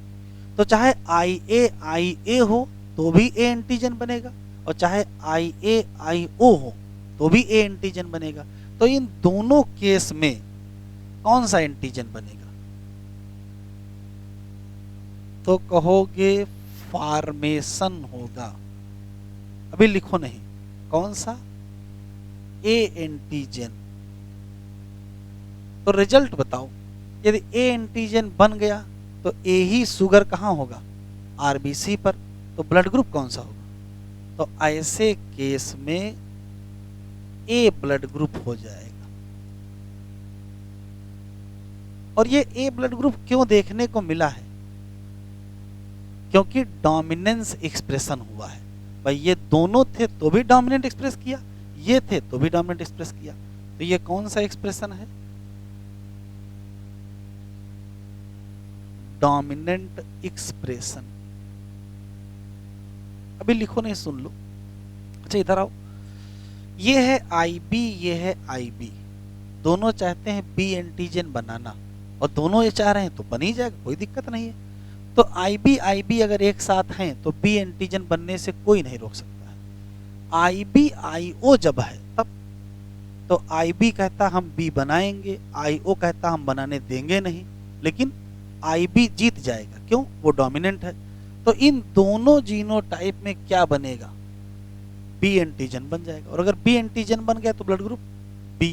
तो चाहे आई ए हो तो भी ए एंटीजन बनेगा, और चाहे आई ए आई ओ हो तो भी ए एंटीजन बनेगा। तो इन दोनों केस में कौन सा एंटीजन बनेगा? तो कहोगे फॉर्मेशन होगा। अभी लिखो नहीं, कौन सा? A antigen. तो रिजल्ट बताओ, यदि ए एंटीजन बन गया तो ए ही शुगर कहां होगा? आरबीसी पर, तो ब्लड ग्रुप कौन सा होगा? तो ऐसे केस में ए ब्लड ग्रुप हो जाएगा। और ये ए ब्लड ग्रुप क्यों देखने को मिला है? क्योंकि डोमिनेंस एक्सप्रेशन हुआ है। भाई ये दोनों थे तो भी डोमिनेंट एक्सप्रेस किया, ये थे तो भी डोमिनेंट एक्सप्रेस किया, तो ये कौन सा एक्सप्रेशन है? Dominant expression. अभी लिखो नहीं, सुन लो। अच्छा इधर आओ, ये है आई बी, ये है आई बी, दोनों चाहते हैं बी एंटीजन बनाना, और दोनों ये चाह रहे हैं तो बन ही जाएगा, कोई दिक्कत नहीं है। तो आई बी अगर एक साथ हैं तो बी एंटीजन बनने से कोई नहीं रोक सकता है। आई बी आई ओ जब है तब, तो आई बी कहता हम बी बनाएंगे, आई ओ कहता हम बनाने देंगे नहीं, लेकिन आई बी जीत जाएगा, क्यों? वो डोमिनेंट है। तो इन दोनों जीनोटाइप में क्या बनेगा? बी एंटीजन बन जाएगा। और अगर बी एंटीजन बन गया तो ब्लड ग्रुप बी।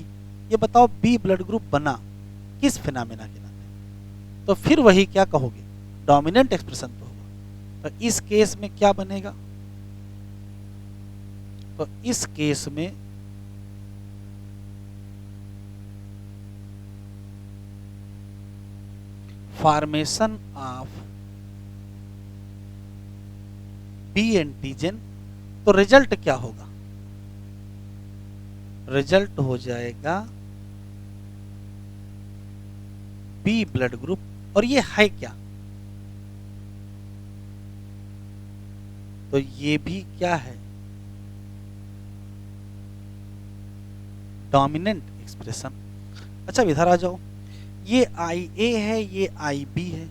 ये बताओ बी ब्लड ग्रुप बना किस फिनोमेना के नाते? तो फिर वही क्या कहोगे? डोमिनेंट एक्सप्रेशन तो होगा। तो इस केस में क्या बनेगा? तो इस केस में फॉर्मेशन ऑफ बी एंटीजन, तो रिजल्ट क्या होगा? रिजल्ट हो जाएगा बी ब्लड ग्रुप। और ये है क्या? तो ये भी क्या है? Dominant expression. अच्छा इधर आ जाओ, ये आई ए है, ये आई बी है।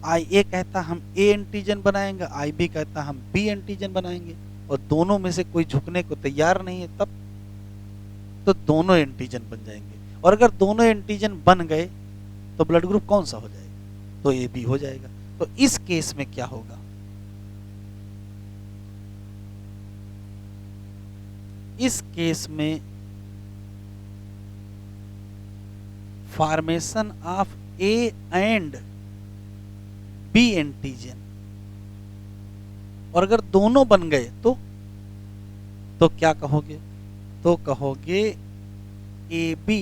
आई ए कहता हम ए एंटीजन बनाएंगे, आई बी कहता हम बी एंटीजन बनाएंगे, और दोनों में से कोई झुकने को तैयार नहीं है, तब तो दोनों एंटीजन बन जाएंगे। और अगर दोनों एंटीजन बन गए तो ब्लड ग्रुप कौन सा हो जाएगा? तो ए बी हो जाएगा। तो इस केस में क्या होगा? इस केस में formation of A and B antigen, और अगर दोनों बन गए तो क्या कहोगे? तो कहोगे ए बी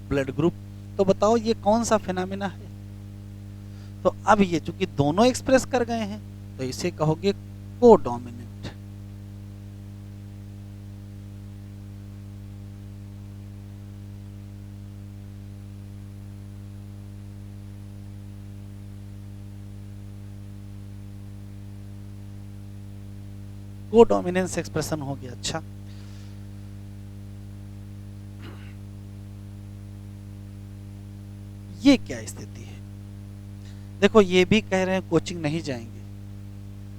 ब्लड ग्रुप। तो बताओ ये कौन सा फिनोमेना है? तो अब ये चूंकि दोनों एक्सप्रेस कर गए हैं तो इसे कहोगे कोडोमिनेंट। कोडोमिनेंस एक्सप्रेशन हो गया। अच्छा ये क्या स्थिति है? देखो ये भी कह रहे हैं कोचिंग नहीं जाएंगे,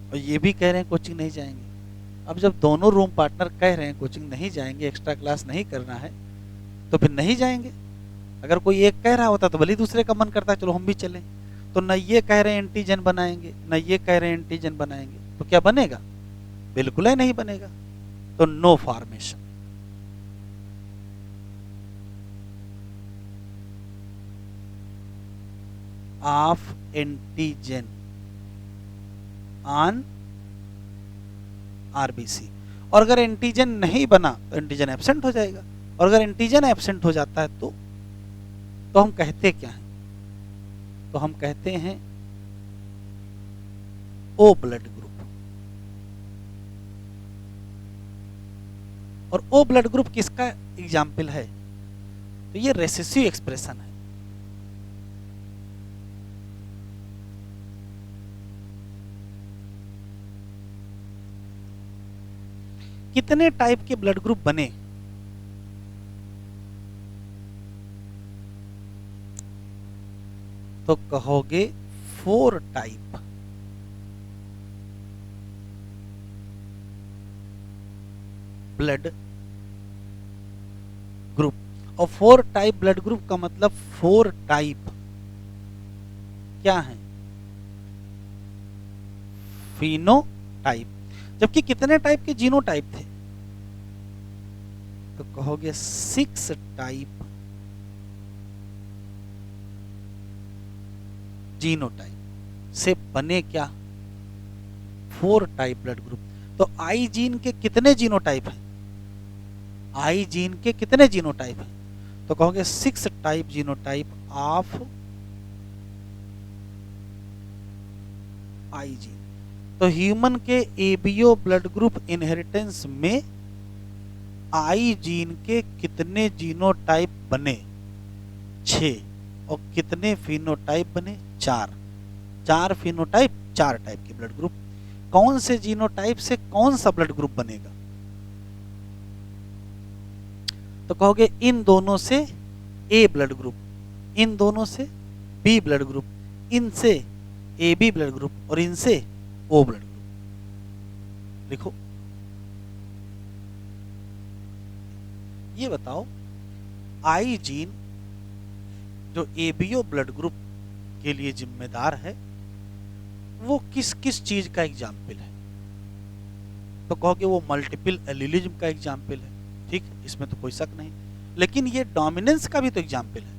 और ये भी कह रहे हैं कोचिंग नहीं जाएंगे। अब जब दोनों रूम पार्टनर कह रहे हैं कोचिंग नहीं जाएंगे, एक्स्ट्रा क्लास नहीं करना है, तो फिर नहीं जाएंगे। अगर कोई एक कह रहा होता तो भले दूसरे का मन करता है चलो हम भी चलें। तो न ये कह रहे हैं एंटीजन बनाएंगे, न ये कह रहे हैं एंटीजन बनाएंगे, तो क्या बनेगा? बिल्कुल ही नहीं बनेगा। तो no formation. Of antigen on RBC. और अगर एंटीजन नहीं बना तो एंटीजन एब्सेंट हो जाएगा, और अगर एंटीजन एब्सेंट हो जाता है तो हम कहते क्या हैं? तो हम कहते हैं ओ ब्लड ग्रुप। और ओ ब्लड ग्रुप किसका एग्जाम्पल है? तो ये रेसेसिव एक्सप्रेशन है। कितने टाइप के ब्लड ग्रुप बने? तो कहोगे 4 टाइप। ब्लड ग्रुप, और 4 टाइप ब्लड ग्रुप का मतलब 4 टाइप क्या है? फिनोटाइप। जबकि कितने टाइप के जीनोटाइप थे? तो कहोगे 6 टाइप जीनोटाइप से बने क्या? 4 टाइप ब्लड ग्रुप। तो आई जीन के कितने जीनोटाइप हैं? आई जीन के कितने जीनोटाइप हैं? तो कहोगे 6 type genotype of I gene. तो ह्यूमन के एबीओ ब्लड ग्रुप इनहेरिटेंस में आई जीन के कितने जीनोटाइप बने? 6। और कितने फिनोटाइप बने? 4। 4 फिनोटाइप, 4 टाइप के ब्लड ग्रुप। कौन से जीनोटाइप से कौन सा ब्लड ग्रुप बनेगा? तो कहोगे इन दोनों से ए ब्लड ग्रुप, इन दोनों से बी ब्लड ग्रुप, इनसे ए बी ब्लड ग्रुप और इनसे ओ ब्लड ग्रुप। लिखो। ये बताओ आई जीन जो एबीओ ब्लड ग्रुप के लिए जिम्मेदार है वो किस किस चीज का एग्जाम्पल है? तो कहोगे वो मल्टीपल एलिलिज्म का एग्जाम्पल है। ठीक, इसमें तो कोई शक नहीं। लेकिन ये डोमिनेंस का भी तो एग्जाम्पल है।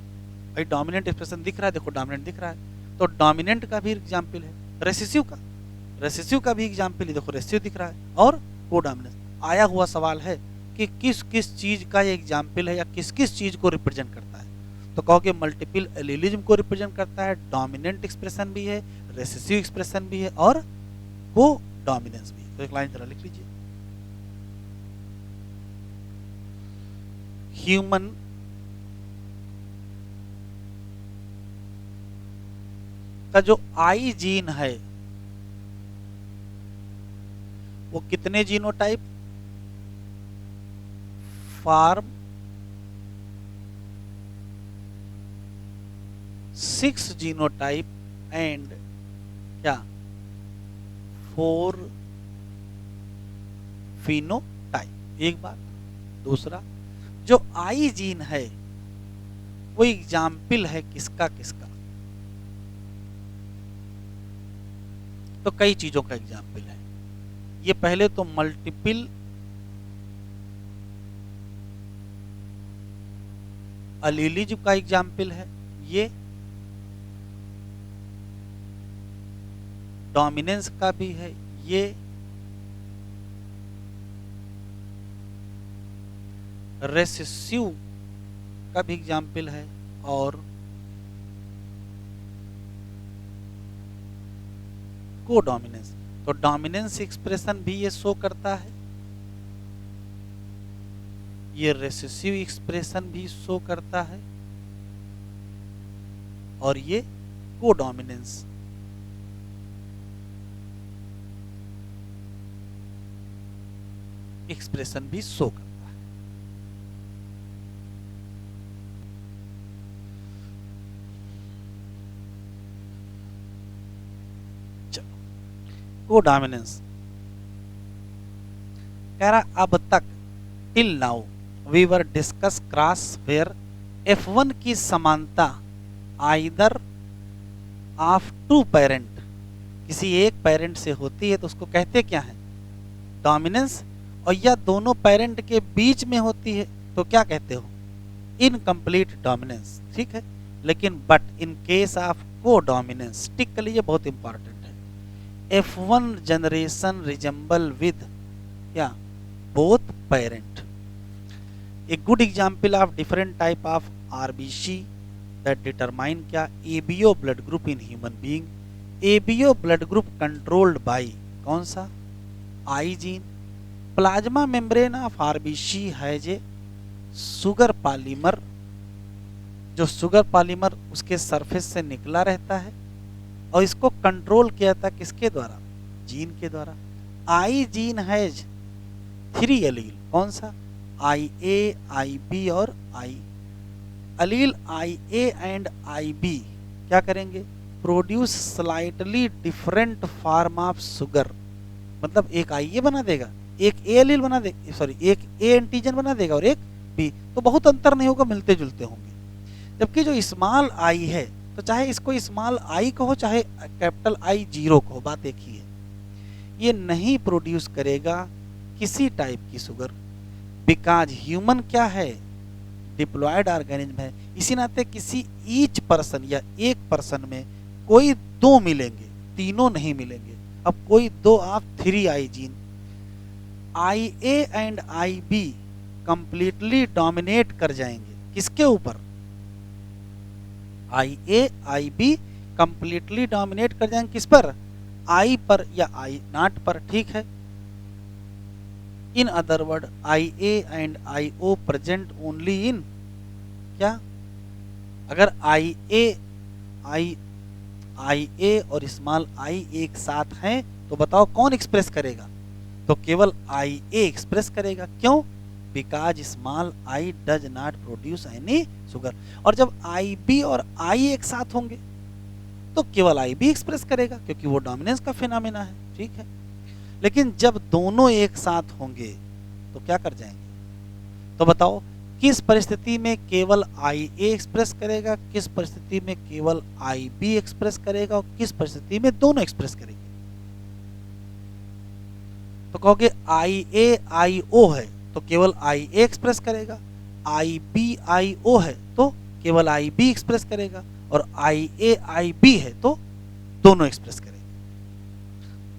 भाई डोमिनेंट एक्सप्रेशन दिख रहा है, देखो डोमिनेंट दिख रहा है, तो डोमिनेंट का भी एग्जाम्पल है। रेसेसिव का भी एग्जाम्पल है, देखो रेसेसिव दिख रहा है। और कोडोमिनेंस। आया हुआ सवाल है कि किस किस चीज का ये एग्जाम्पल है या किस किस चीज को रिप्रेजेंट करता है? तो कहोगे मल्टीपल एलिलिज्म को रिप्रेजेंट करता है, डोमिनेंट एक्सप्रेशन भी है, रेसेसिव एक्सप्रेशन भी है और को डोमिनेंस भी है। तो एक लाइन जरा लिख लीजिए। ह्यूमन का जो आई जीन है वो कितने जीनोटाइप? फॉर्म 6 जीनोटाइप एंड क्या 4 फिनोटाइप। एक बात। दूसरा, जो आई जीन है वो एग्जाम्पल है किसका किसका? तो कई चीजों का एग्जाम्पल है। ये पहले तो मल्टीपल एलिलिज्म का एग्जाम्पल है, ये डोमिनेंस का भी है, ये रेसेसिव का भी एग्जाम्पल है और कोडोमिनेंस। तो डोमिनेंस एक्सप्रेशन भी ये शो करता है, ये रेसेसिव एक्सप्रेशन भी शो करता है और ये कोडोमिनेंस एक्सप्रेशन भी शो करता है। कोडोमिनेंस कह रहा अब तक till now we were discuss cross where F1 की समानता आइदर ऑफ 2 पेरेंट, किसी एक पेरेंट से होती है तो उसको कहते क्या है? डोमिनेंस। और या दोनों पेरेंट के बीच में होती है तो क्या कहते हो? Incomplete dominance. ठीक है। लेकिन but in case of codominance, tick कर लीजिए, बहुत इंपॉर्टेंट है। F1 जनरेशन रिजेंबल विद क्या, both parent. A good example of different type of RBC that determine क्या, ABO blood group in human being. ABO blood group controlled by कौन सा, I gene. Plasma membrane of RBC है जे सुगर पॉलीमर, जो सुगर पॉलीमर उसके सरफेस से निकला रहता है और इसको कंट्रोल किया था किसके द्वारा, जीन के द्वारा। आई जीन हैज 3 एलील, कौन सा, आई ए, आई बी और आई। अलील आई ए एंड आई बी क्या करेंगे, produce slightly different form of sugar, मतलब एक आई ए बना देगा, एक ए एलील बना देगा, सॉरी एक ए एंटीजन बना देगा और एक बी, तो बहुत अंतर नहीं होगा, मिलते जुलते होंगे। जबकि जो स्मॉल आई है, तो चाहे इसको स्मॉल आई कहो चाहे कैपिटल आई जीरो कहो, बात एक ही है, ये नहीं प्रोड्यूस करेगा किसी टाइप की शुगर, बिकॉज ह्यूमन क्या है, डिप्लॉयड ऑर्गेनिज्म है। इसी नाते किसी ईच पर्सन या एक पर्सन में कोई 2 मिलेंगे, तीनों नहीं मिलेंगे। अब कोई 2 of 3 I gene, I A and I be completely dominate कर जाएंगे किसके ऊपर, आई A I be completely dominate कर जाएंगे किस पर, आई पर या आई नॉट पर, ठीक है। In other word I A and I O present only in क्या, अगर आई ए और स्मॉल आई एक साथ हैं तो बताओ कौन एक्सप्रेस करेगा, तो केवल आई ए एक्सप्रेस करेगा, क्यों, because small I does not produce any sugar. और जब आई बी और आई एक साथ होंगे तो केवल आई बी एक्सप्रेस करेगा, क्योंकि वो डोमिनेंस का फिनोमेना है, ठीक है। लेकिन जब दोनों एक साथ होंगे तो क्या कर जाएंगे, तो बताओ किस परिस्थिति में केवल आई ए एक्सप्रेस करेगा, किस परिस्थिति में केवल आई बी एक्सप्रेस करेगा और किस परिस्थिति में दोनों एक्सप्रेस करेंगे। तो कहोगे आई ए आई ओ है तो केवल आई ए एक्सप्रेस करेगा, आई बी आई ओ है तो केवल आई बी एक्सप्रेस करेगा, और आई ए आई बी है तो दोनों एक्सप्रेस करेंगे।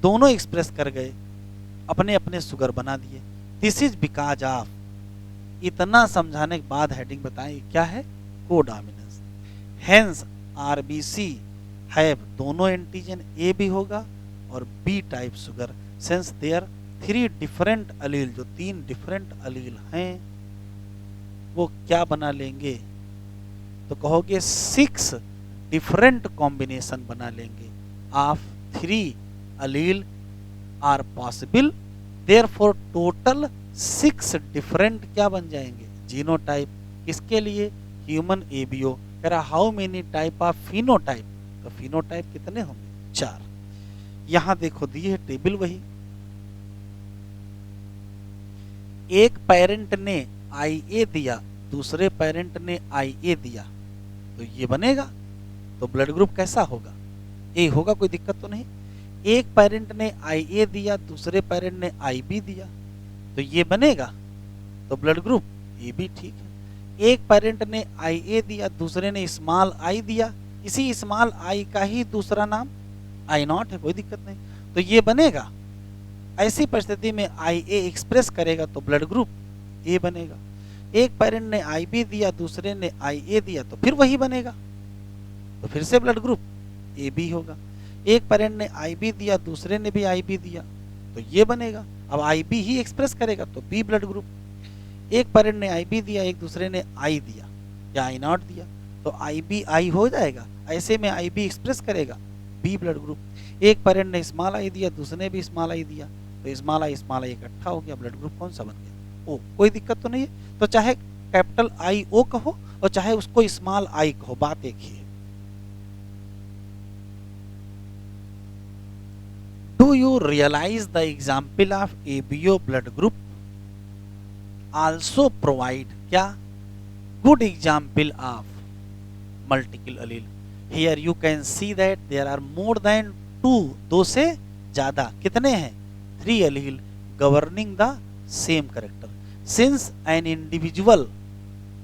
दोनों एक्सप्रेस कर गए, अपने अपने शुगर बना दिए। दिस इज बिकॉज ऑफ, इतना समझाने के बाद हेडिंग बताएं क्या है, कोडोमिनेंस। हेंस आरबीसी हैव दोनों एंटीजन ए भी होगा और B type sugar, since there 3 different allele, जो 3 डिफरेंट अलील हैं वो क्या बना लेंगे, तो कहोगे 6 डिफरेंट कॉम्बिनेशन बना लेंगे of 3 allele are possible, therefore total 6 different क्या बन जाएंगे, जीनोटाइप। किसके लिए, ह्यूमन एबीओ। कह रहा how many type of phenotype, तो फिनोटाइप कितने होंगे, 4। यहां देखो दिए है टेबल वही, एक पेरेंट ने आई ए दिया, दूसरे पेरेंट ने आई ए दिया, तो ये बनेगा, तो ब्लड ग्रुप कैसा होगा, ए होगा, कोई दिक्कत तो नहीं। एक पेरेंट ने आई ए दिया, दूसरे पेरेंट ने आई बी दिया, तो ये बनेगा, तो ब्लड ग्रुप ए बी, ठीक है। एक पेरेंट ने आई ए दिया, दूसरे ने स्मॉल आई दिया, इसी स्मॉल आई का ही दूसरा नाम आई नॉट है, कोई दिक्कत नहीं, तो ये बनेगा। ऐसी परिस्थिति में आई ए एक्सप्रेस करेगा तो ब्लड ग्रुप ए बनेगा। एक पेरेंट ने आई बी दिया, दूसरे ने आई ए दिया, तो फिर वही बनेगा, तो फिर से ब्लड ग्रुप ए बी होगा। एक पेरेंट ने आई बी दिया, दूसरे ने भी आई बी दिया, तो ये बनेगा। अब आई बी ही एक्सप्रेस करेगा तो बी ब्लड ग्रुप। एक पेरेंट ने आई बी दिया, एक दूसरे ने आई दिया या आई नॉट दिया, तो आई बी आई हो जाएगा। ऐसे में आई बी एक्सप्रेस करेगा बी ब्लड ग्रुप। एक पेरेंट ने स्मॉल आई दिया, दूसरे ने भी स्मॉल आई दिया, तो स्मॉल आई इकट्ठा हो गया, ब्लड ग्रुप कौन सा बन गया, ओ। कोई दिक्कत तो नहीं है, तो चाहे कैपिटल आई ओ कहो और चाहे उसको स्मॉल आई कहो, बात एक ही है। Do you realise the example of ABO blood group also provide क्या, good example of multiple allele. Here you can see that there are more than 2, 2 से ज्यादा, कितने हैं, 3 allele governing the same character. Since an individual,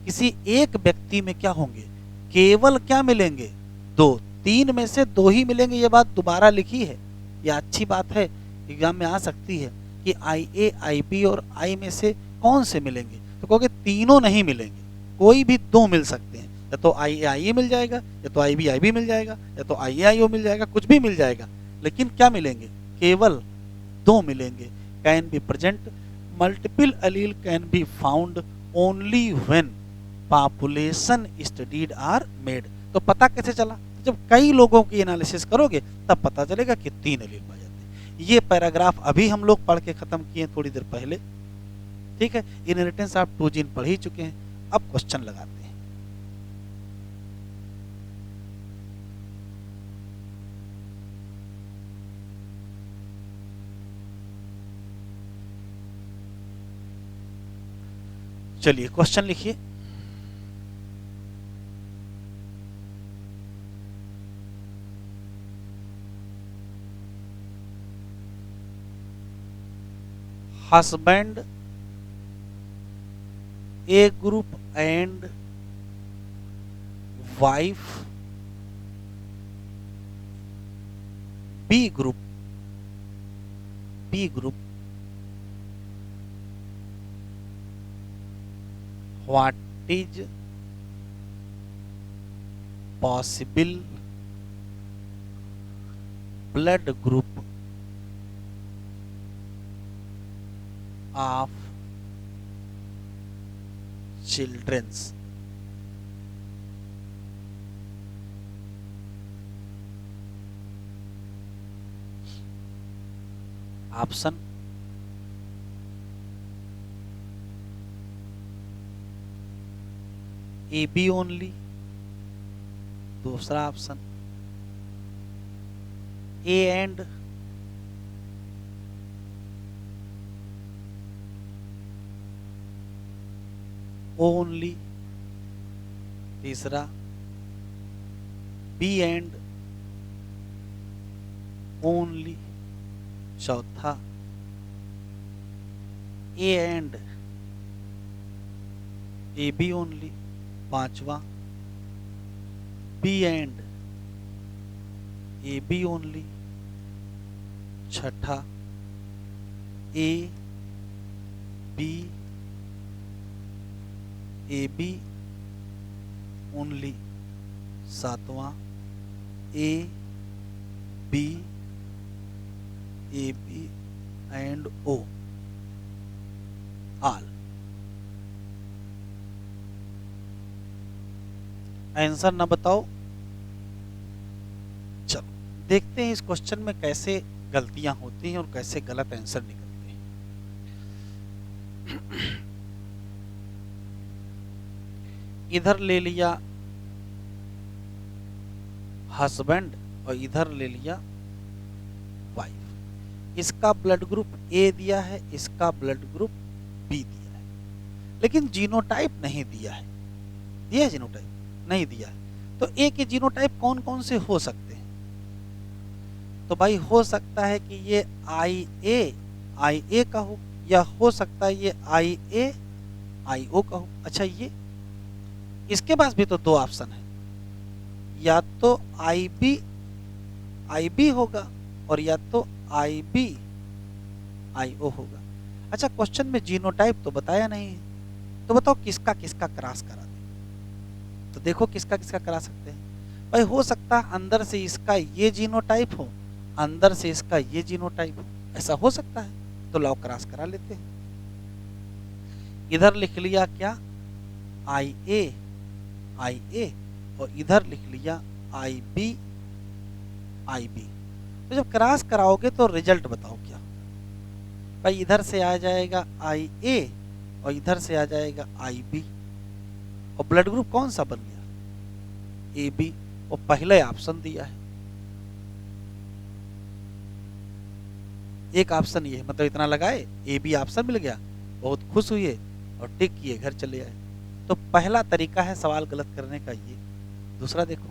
किसी एक व्यक्ति में क्या होंगे, केवल क्या मिलेंगे, 2, 3 में से 2 ही मिलेंगे, ये बात दोबारा लिखी है, ये अच्छी बात है, एग्जाम में आ सकती है कि आई ए आई बी और आई में से कौन से मिलेंगे, तो कहोगे तीनों नहीं मिलेंगे, कोई भी 2 मिल सकते हैं, या तो आई ए आई ए मिल जाएगा, या तो आई बी मिल जाएगा, या तो आई ए आई ओ मिल जाएगा, कुछ भी मिल जाएगा, लेकिन क्या मिलेंगे, केवल 2 मिलेंगे। Can be present, multiple allele can be found only when population studied are made. तो पता कैसे चला, जब कई लोगों की एनालिसिस करोगे तब पता चलेगा कि 3 एलील पाए जाते हैं। ये पैराग्राफ अभी हम लोग पढ़ के खत्म किए थोड़ी देर पहले, ठीक है। इनहेरिटेंस आप 2 जीन पढ़ ही चुके हैं, अब क्वेश्चन लगाते हैं। चलिए क्वेश्चन लिखिए। Husband A group and wife B group what is possible blood group of children's? Option A B only, दूसरा ऑप्शन ए एंड ओनली, तीसरा बी एंड ओनली, चौथा A and A B only, पांचवा B and A B only, छठा ए बी ओनली, सातवां A B and O all. Answer ना बताओ। चलो देखते हैं इस क्वेश्चन में कैसे गलतियां होती हैं और कैसे गलत आंसर निकलते हैं। इधर ले लिया हस्बैंड और इधर ले लिया वाइफ। इसका ब्लड ग्रुप ए दिया है, इसका ब्लड ग्रुप बी दिया है, लेकिन जीनोटाइप नहीं दिया है। दिया है जीनोटाइप? नहीं दिया है। तो ए के जीनोटाइप कौन कौन से हो सकते हैं? तो भाई हो सकता है कि ये आई ए का हो, या हो सकता है ये आई ओ का हो। अच्छा ये इसके पास भी तो 2 ऑप्शन है, या तो आई बी होगा और या तो आई ओ होगा। अच्छा क्वेश्चन में जीनोटाइप तो बताया नहीं है, तो बताओ किसका किसका क्रॉस करा दे। तो देखो किसका किसका करा सकते हैं भाई। हो सकता है अंदर से इसका ये जीनोटाइप हो, अंदर से इसका ये जीनोटाइप हो, ऐसा हो सकता है। तो लाओ क्रॉस करा लेते हैं। इधर लिख लिया क्या आई ए और इधर लिख लिया आई बी। तो जब क्रॉस कराओगे तो रिजल्ट बताओ क्या भाई। इधर से आ जाएगा आई ए और इधर से आ जाएगा आई बी, और ब्लड ग्रुप कौन सा बन गया? A B. और पहले ऑप्शन दिया है, एक ऑप्शन ये, मतलब इतना लगाए ए बी ऑप्शन मिल गया, बहुत खुश हुए और टिक किए घर चले आए। तो पहला तरीका है सवाल गलत करने का ये। दूसरा देखो,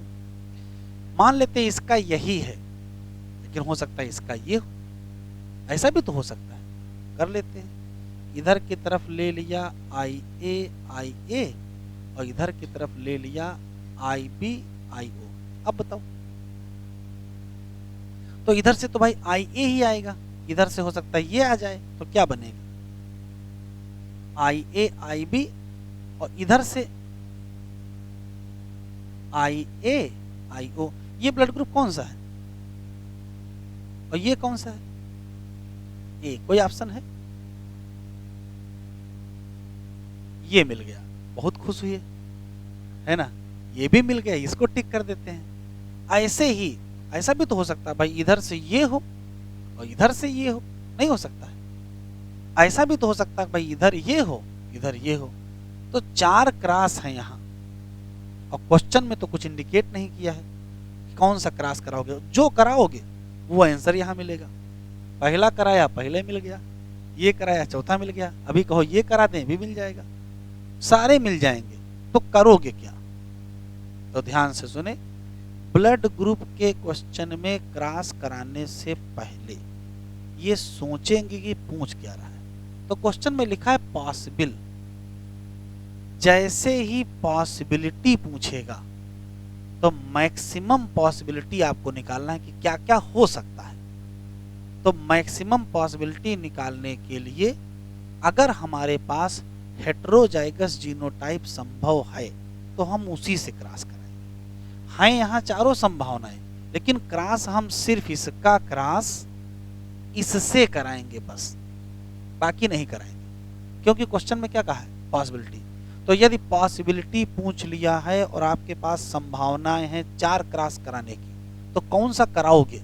मान लेते हैं इसका यही है, लेकिन हो सकता है इसका ये हो, ऐसा भी तो हो सकता है। कर लेते हैं। इधर की तरफ ले लिया आई ए और इधर की तरफ ले लिया आई ओ। अब बताओ तो इधर से तो भाई आई ए ही आएगा, इधर से हो सकता है ये आ जाए, तो क्या बनेगा आई ए आई बी, और इधर से आई ए आई ओ। ये ब्लड ग्रुप कौन सा है और ये कौन सा है? ए। कोई ऑप्शन ये मिल गया, बहुत खुश हुई है ना, ये भी मिल गया, इसको टिक कर देते हैं। ऐसे ही ऐसा भी तो हो सकता है भाई, इधर से ये हो और इधर से ये हो, नहीं हो सकता है। ऐसा भी तो हो सकता है भाई, इधर ये हो इधर ये हो। तो 4 क्रॉस हैं यहाँ, और क्वेश्चन में तो कुछ इंडिकेट नहीं किया है कि कौन सा क्रॉस कराओगे। जो कराओगे वो आंसर यहाँ मिलेगा। पहला कराया पहले मिल गया, ये कराया चौथा मिल गया, अभी कहो ये करा दें भी मिल जाएगा, सारे मिल जाएंगे। तो करोगे क्या? तो ध्यान से सुने, ब्लड ग्रुप के क्वेश्चन में क्रॉस कराने से पहले ये सोचेंगे कि पूछ क्या रहा है। तो क्वेश्चन में लिखा है पॉसिबल, जैसे ही पॉसिबिलिटी पूछेगा तो मैक्सिमम पॉसिबिलिटी आपको निकालना है कि क्या क्या हो सकता है। तो मैक्सिमम पॉसिबिलिटी निकालने के लिए अगर हमारे पास हेटेरोजाइगस जीनोटाइप संभव है तो हम उसी से क्रॉस कराएंगे। हैं यहाँ चारों संभावनाएं, लेकिन क्रॉस हम सिर्फ इसका क्रॉस इससे कराएंगे बस, बाकी नहीं कराएंगे। क्योंकि क्वेश्चन में क्या कहा है? पॉसिबिलिटी। तो यदि पॉसिबिलिटी पूछ लिया है और आपके पास संभावनाएं हैं 4 क्रॉस कराने की, तो कौन सा कराओगे?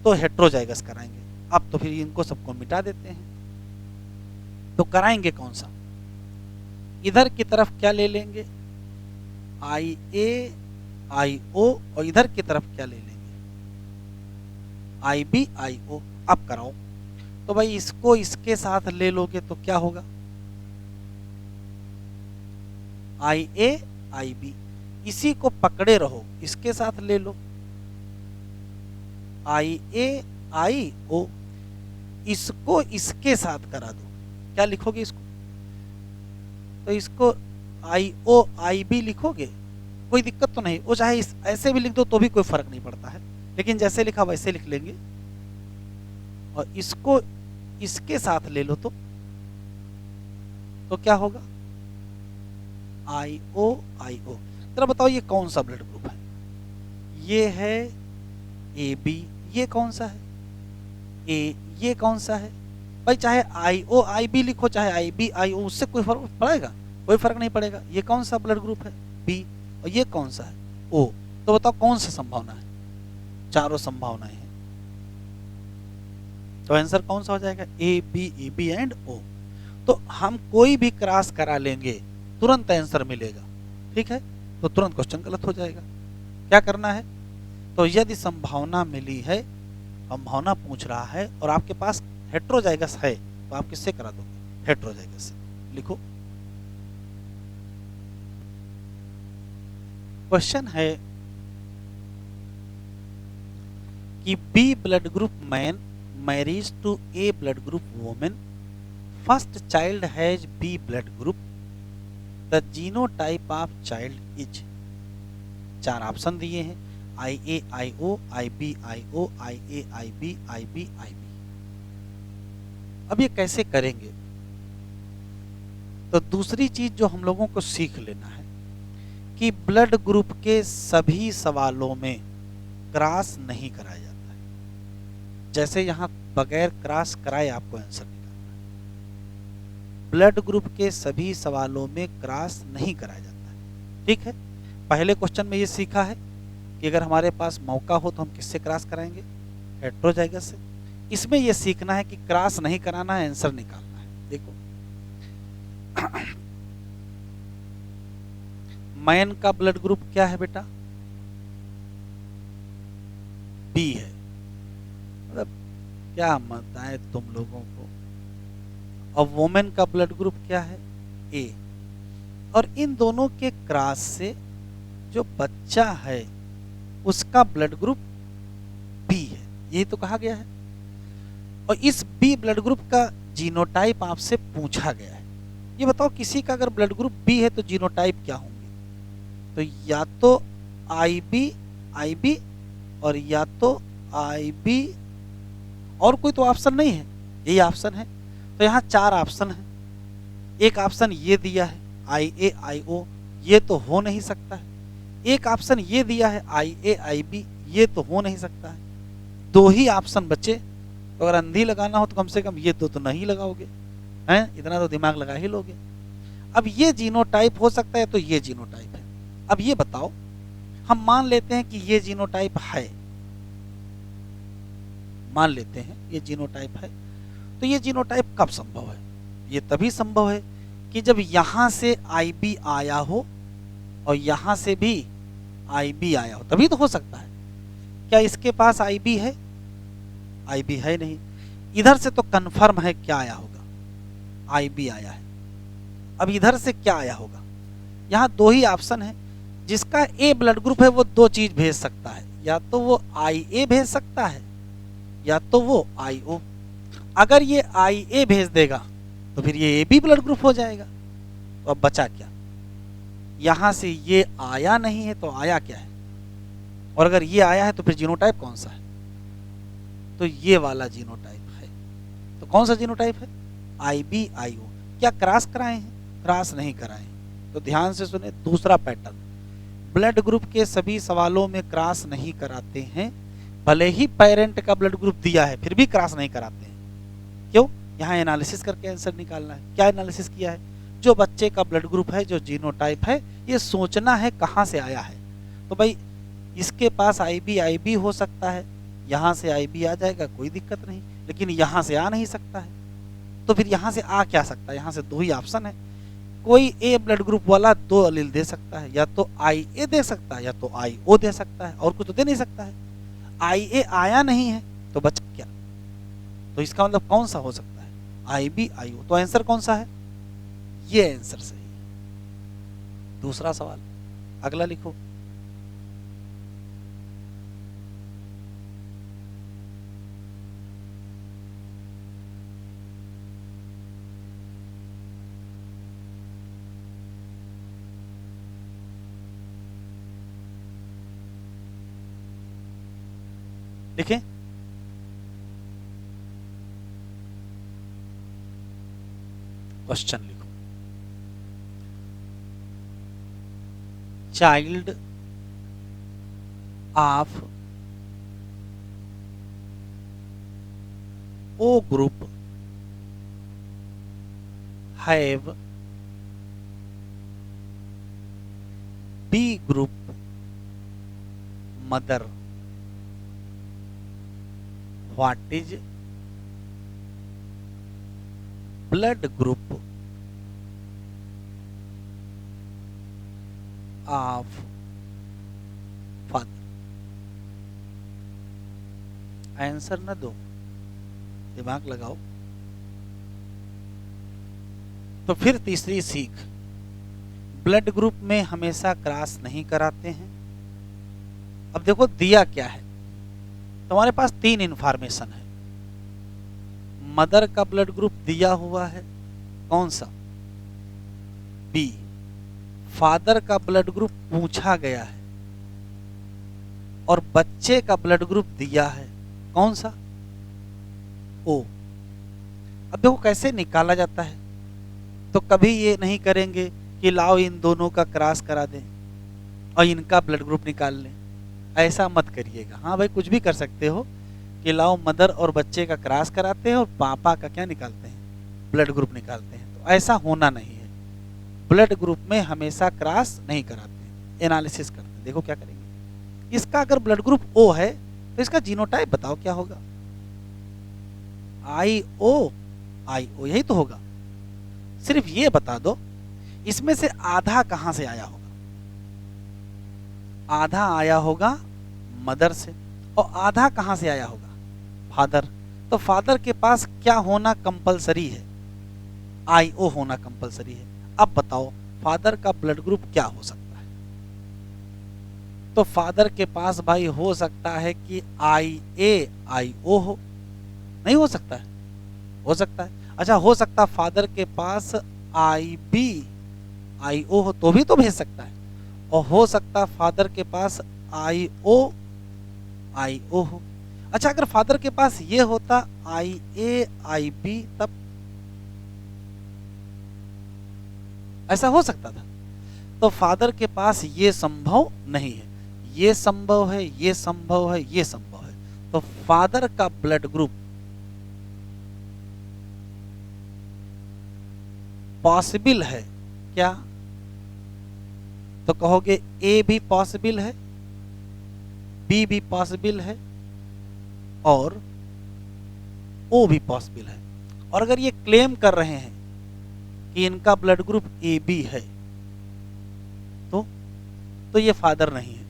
तो हेटेरोजाइगस कराएंगे। अब तो फिर इनको सबको मिटा देते हैं, तो कराएंगे कौन सा? इधर की तरफ क्या ले लेंगे? आई ए आई ओ, और इधर की तरफ क्या ले लेंगे? आई बी आई ओ। अब कराओ। तो भाई इसको इसके साथ ले लोगे तो क्या होगा? आई ए आई बी। इसी को पकड़े रहो, इसके साथ ले लो आई ए आई ओ, इसको इसके साथ करा दो, क्या लिखोगे इसको? तो इसको आई ओ आई बी लिखोगे, कोई दिक्कत तो नहीं। वो चाहे ऐसे भी लिख दो तो भी कोई फर्क नहीं पड़ता है, लेकिन जैसे लिखा वैसे लिख लेंगे। और इसको इसके साथ ले लो तो क्या होगा? आई ओ आई ओ। जरा बताओ ये कौन सा ब्लड ग्रुप है? ये है ए बी। ये कौन सा है? ए। ये कौन सा है? भाई चाहे आई ओ आई बी लिखो, चाहे आई बी आई ओ, उससे कोई फर्क पड़ेगा? कोई फर्क नहीं पड़ेगा। ये कौन सा ब्लड ग्रुप है? बी। और ये कौन सा है? ओ। तो बताओ कौन सा संभावना है? चारों संभावनाएं हैं, तो आंसर कौन सा हो जाएगा? ए बी एंड ओ। तो हम कोई भी क्रॉस करा लेंगे तुरंत आंसर मिलेगा, ठीक है? तो तुरंत क्वेश्चन गलत हो जाएगा। क्या करना है? तो यदि संभावना मिली है, संभावना पूछ रहा है और आपके पास हेटेरोजाइगस है, तो आप किससे करा दोगे? हेटेरोजाइगस से। लिखो। क्वेश्चन है कि B blood group man marriage to A blood group women, first child has B blood group, the genotype of child is. 4 option दिए हैं, I A I O I B I O I A I B I B I B. अब ये कैसे करेंगे? तो दूसरी चीज जो हम लोगों को सीख लेना है कि ब्लड ग्रुप के सभी सवालों में क्रॉस नहीं कराया जाता है। जैसे यहां बगैर क्रॉस कराए आपको आंसर निकालना है। ब्लड ग्रुप के सभी सवालों में क्रॉस नहीं कराया जाता है, ठीक है? पहले क्वेश्चन में ये सीखा है कि अगर हमारे पास मौका हो तो हम किससे क्रॉस कराएंगे? हेटेरोजाइगस से। इसमें यह सीखना है कि क्रॉस नहीं कराना है, आंसर निकालना है। देखो मैन का ब्लड ग्रुप क्या है बेटा? बी है। मतलब क्या बताएं तुम लोगों को। और वोमेन का ब्लड ग्रुप क्या है? ए। और इन दोनों के क्रॉस से जो बच्चा है उसका ब्लड ग्रुप बी है, यही तो कहा गया है। और इस बी ब्लड ग्रुप का जीनोटाइप आपसे पूछा गया है। ये बताओ किसी का अगर ब्लड ग्रुप बी है तो जीनोटाइप क्या होंगे? तो या तो आई बी और या तो आई बी, और कोई तो ऑप्शन नहीं है, यही ऑप्शन है। तो यहाँ 4 ऑप्शन है। एक ऑप्शन ये दिया है आई ए आई ओ, ये तो हो नहीं सकता है। एक ऑप्शन ये दिया है आई ए आई बी, ये तो हो नहीं सकता है। 2 ही ऑप्शन बचे। तो अगर अंधी लगाना हो तो कम से कम ये 2 तो नहीं लगाओगे, हैं? इतना तो दिमाग लगा ही लोगे। अब ये जीनोटाइप हो सकता है तो ये जीनोटाइप है। अब ये बताओ, हम मान लेते हैं कि ये जीनोटाइप है, मान लेते हैं ये जीनोटाइप है। तो ये जीनोटाइप कब संभव है? ये तभी संभव है कि जब यहां से आई बी आया हो और यहां से भी आई बी आया हो, तभी तो हो सकता है। क्या इसके पास आई बी है? आई बी है नहीं। इधर से तो कंफर्म है क्या आया होगा, आई बी आया है। अब इधर से क्या आया होगा? यहाँ 2 ही ऑप्शन है। जिसका ए ब्लड ग्रुप है वो 2 चीज भेज सकता है, या तो वो आई ए भेज सकता है या तो वो आई ओ। अगर ये आई ए भेज देगा तो फिर ये ए बी ब्लड ग्रुप हो जाएगा। तो अब बचा क्या? यहां से ये आया नहीं है तो आया क्या है? और अगर ये आया है तो फिर जीनोटाइप कौन सा है? तो ये वाला जीनोटाइप है। तो कौन सा जीनोटाइप है? आई बी आई ओ। क्या क्रॉस कराए हैं? क्रॉस नहीं कराए हैं। तो ध्यान से सुने, दूसरा पैटर्न, ब्लड ग्रुप के सभी सवालों में क्रॉस नहीं कराते हैं। भले ही पेरेंट का ब्लड ग्रुप दिया है फिर भी क्रॉस नहीं कराते हैं। क्यों? यहाँ एनालिसिस करके आंसर निकालना है। क्या एनालिसिस किया है? जो बच्चे का ब्लड ग्रुप है, जो जीनोटाइप है, ये सोचना है कहाँ से आया है। तो भाई इसके पास आई बी हो सकता है, यहाँ से आई बी आ जाएगा, कोई दिक्कत नहीं। लेकिन यहाँ से आ नहीं सकता है। तो फिर यहाँ से आ क्या सकता है? यहाँ से 2 ही ऑप्शन है। कोई ए ब्लड ग्रुप वाला 2 अलील दे सकता है, या तो आई ए दे सकता है या तो आई ओ दे सकता है, और कुछ तो दे नहीं सकता है। आई ए आया नहीं है तो बच क्या? तो इसका मतलब कौन सा हो सकता है? आई बी आई ओ। तो आंसर कौन सा है? ये आंसर सही है। दूसरा सवाल, अगला लिखो। लिखें? क्वेश्चन लिखो। Child of O group have B group mother. What is blood group of father? Answer न दो, दिमाग लगाओ। तो फिर तीसरी सीख, ब्लड ग्रुप में हमेशा क्रॉस नहीं कराते हैं। अब देखो दिया क्या है, तुम्हारे पास 3 इंफॉर्मेशन है। मदर का ब्लड ग्रुप दिया हुआ है, कौन सा? बी। फादर का ब्लड ग्रुप पूछा गया है, और बच्चे का ब्लड ग्रुप दिया है, कौन सा? ओ। अब देखो कैसे निकाला जाता है। तो कभी ये नहीं करेंगे कि लाओ इन दोनों का क्रॉस करा दें और इनका ब्लड ग्रुप निकाल लें, ऐसा मत करिएगा। हाँ भाई, कुछ भी कर सकते हो कि लाओ मदर और बच्चे का क्रॉस कराते हैं और पापा का क्या निकालते हैं? ब्लड ग्रुप निकालते हैं। तो ऐसा होना नहीं है। ब्लड ग्रुप में हमेशा क्रॉस नहीं कराते हैं, एनालिसिस करते हैं। देखो क्या करेंगे, इसका अगर ब्लड ग्रुप ओ है तो इसका जीनोटाइप बताओ क्या होगा? आई ओ यही तो होगा। सिर्फ ये बता दो, इसमें से आधा कहां से आया होगा? आधा आया होगा मदर से, और आधा कहां से आया होगा? फादर। तो फादर के पास क्या होना कंपलसरी है? आई ओ होना कंपलसरी है। अब बताओ फादर का ब्लड ग्रुप क्या हो सकता है? तो फादर के पास भाई हो सकता है कि आई ए आई ओ हो, नहीं हो सकता है? हो सकता है। अच्छा, हो सकता फादर के पास आई बी आई ओ हो तो भी तो भेज सकता है, और हो सकता फादर के पास आई ओ हो। अच्छा, अगर फादर के पास ये होता IA IB, तब ऐसा हो सकता था। तो फादर के पास ये संभव नहीं है, ये संभव है, ये संभव है, ये संभव है। तो फादर का ब्लड ग्रुप पॉसिबल है क्या? तो कहोगे ए भी पॉसिबल है, बी भी पॉसिबल है और ओ भी पॉसिबल है। और अगर ये क्लेम कर रहे हैं कि इनका ब्लड ग्रुप AB है, तो ये फादर नहीं है।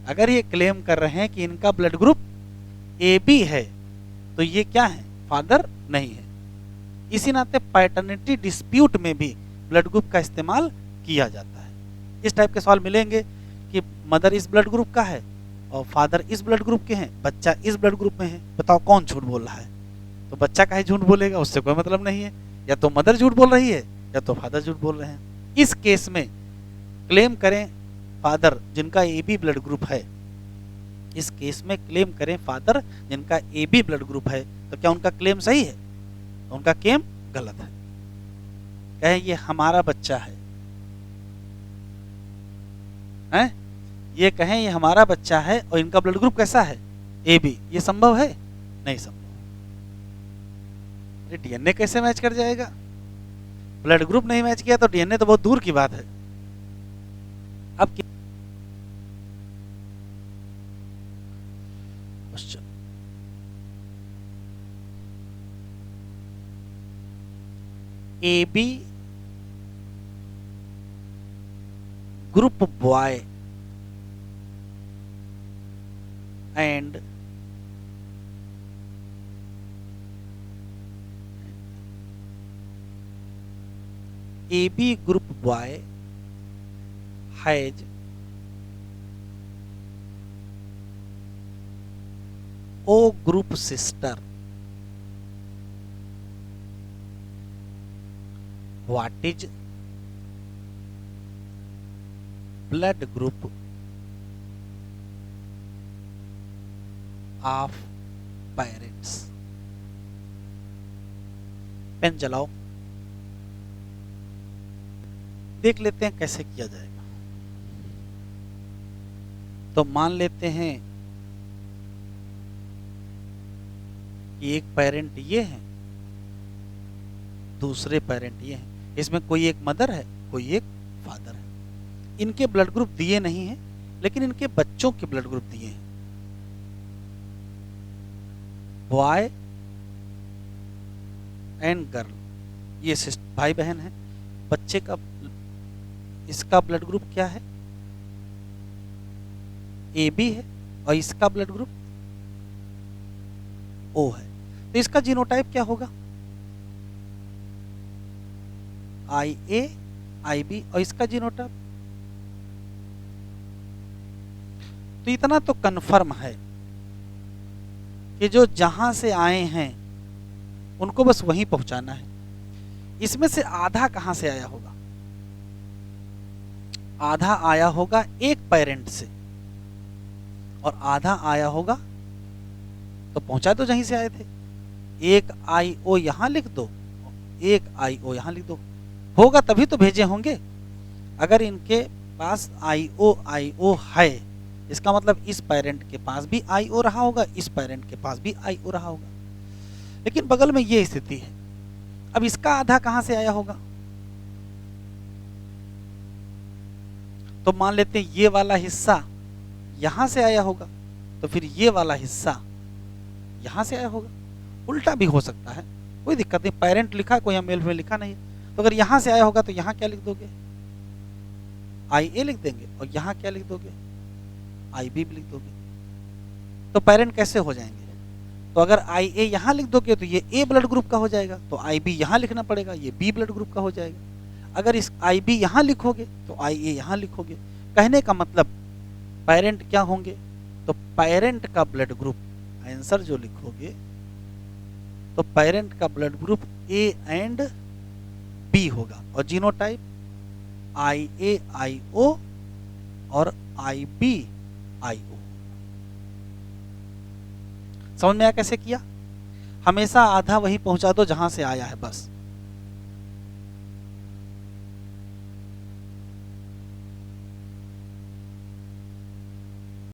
अगर ये क्लेम कर रहे हैं कि इनका ब्लड ग्रुप AB है, तो ये क्या है? फादर नहीं है। इसी नाते पैटर्निटी डिस्प्यूट में भी ब्लड ग्रुप का इस्तेमाल किया जाता है। इस टाइप के सवाल मिलेंगे कि मदर इस ब्लड ग्रुप का है और फादर इस ब्लड ग्रुप के हैं, बच्चा इस ब्लड ग्रुप में है, बताओ कौन झूठ बोल रहा है? तो बच्चा काहे झूठ बोलेगा, उससे कोई मतलब नहीं है। या तो मदर झूठ बोल रही है या तो फादर झूठ बोल रहे हैं। इस केस में क्लेम करें फादर जिनका AB ब्लड ग्रुप है, इस केस में क्लेम करें फादर जिनका AB ब्लड ग्रुप है, तो क्या उनका क्लेम सही है? उनका क्लेम गलत है। कहें ये हमारा बच्चा है, हैं? ये कहें ये हमारा बच्चा है और इनका ब्लड ग्रुप कैसा है? AB, ये संभव है? नहीं संभव। अरे DNA कैसे मैच कर जाएगा? ब्लड ग्रुप नहीं मैच किया तो DNA तो बहुत दूर की बात है। अब question, AB group boy and AB group boy has O group sister. What is blood group of parents? Pen जलाओ, देख लेते हैं कैसे किया जाएगा। तो मान लेते हैं कि एक पेरेंट ये है, दूसरे पेरेंट ये हैं। इसमें कोई एक मदर है, कोई एक फादर है। इनके ब्लड ग्रुप दिए नहीं हैं, लेकिन इनके बच्चों के ब्लड ग्रुप दिए हैं। बॉय एंड गर्ल, ये भाई बहन है। बच्चे का इसका ब्लड ग्रुप क्या है? AB है और इसका ब्लड ग्रुप O है। तो इसका जीनोटाइप क्या होगा? IA IB। और इसका जीनोटाइप, तो इतना तो कंफर्म है कि जो जहां से आए हैं उनको बस वहीं पहुंचाना है। इसमें से आधा कहां से आया होगा? आधा आया होगा एक पेरेंट से और आधा आया होगा, तो पहुंचा तो जहीं से आए थे। एक IO यहां लिख दो, एक IO यहां लिख दो, होगा तभी तो भेजे होंगे। अगर इनके पास IO है, इसका मतलब इस पेरेंट के पास भी IO रहा होगा, इस पेरेंट के पास भी IO रहा होगा। लेकिन बगल में ये स्थिति है। अब इसका आधा कहां से आया होगा? तो मान लेते हैं ये वाला हिस्सा यहां से आया होगा, तो फिर ये वाला हिस्सा यहां से आया होगा। उल्टा भी हो सकता है, कोई दिक्कत नहीं। पेरेंट लिखा, कोई मेल में लिखा नहीं। तो अगर यहां से आया होगा तो यहां क्या लिख दोगे? IA लिख देंगे। और यहां क्या लिख दोगे? IB भी लिख दोगे। तो पेरेंट कैसे हो जाएंगे? तो अगर IA यहां लिख दोगे तो ये A ब्लड ग्रुप का हो जाएगा, तो IB यहां लिखना पड़ेगा, ये B ब्लड ग्रुप का हो जाएगा। अगर इस IB यहां लिखोगे तो IA यहां लिखोगे। कहने का मतलब पेरेंट क्या होंगे? तो पेरेंट का ब्लड ग्रुप, आंसर जो लिखोगे तो पेरेंट का blood group A and B होगा। और जीनोटाइप IA IO और IB IO। समझ में आया कैसे किया? हमेशा आधा वही पहुंचा दो जहां से आया है बस।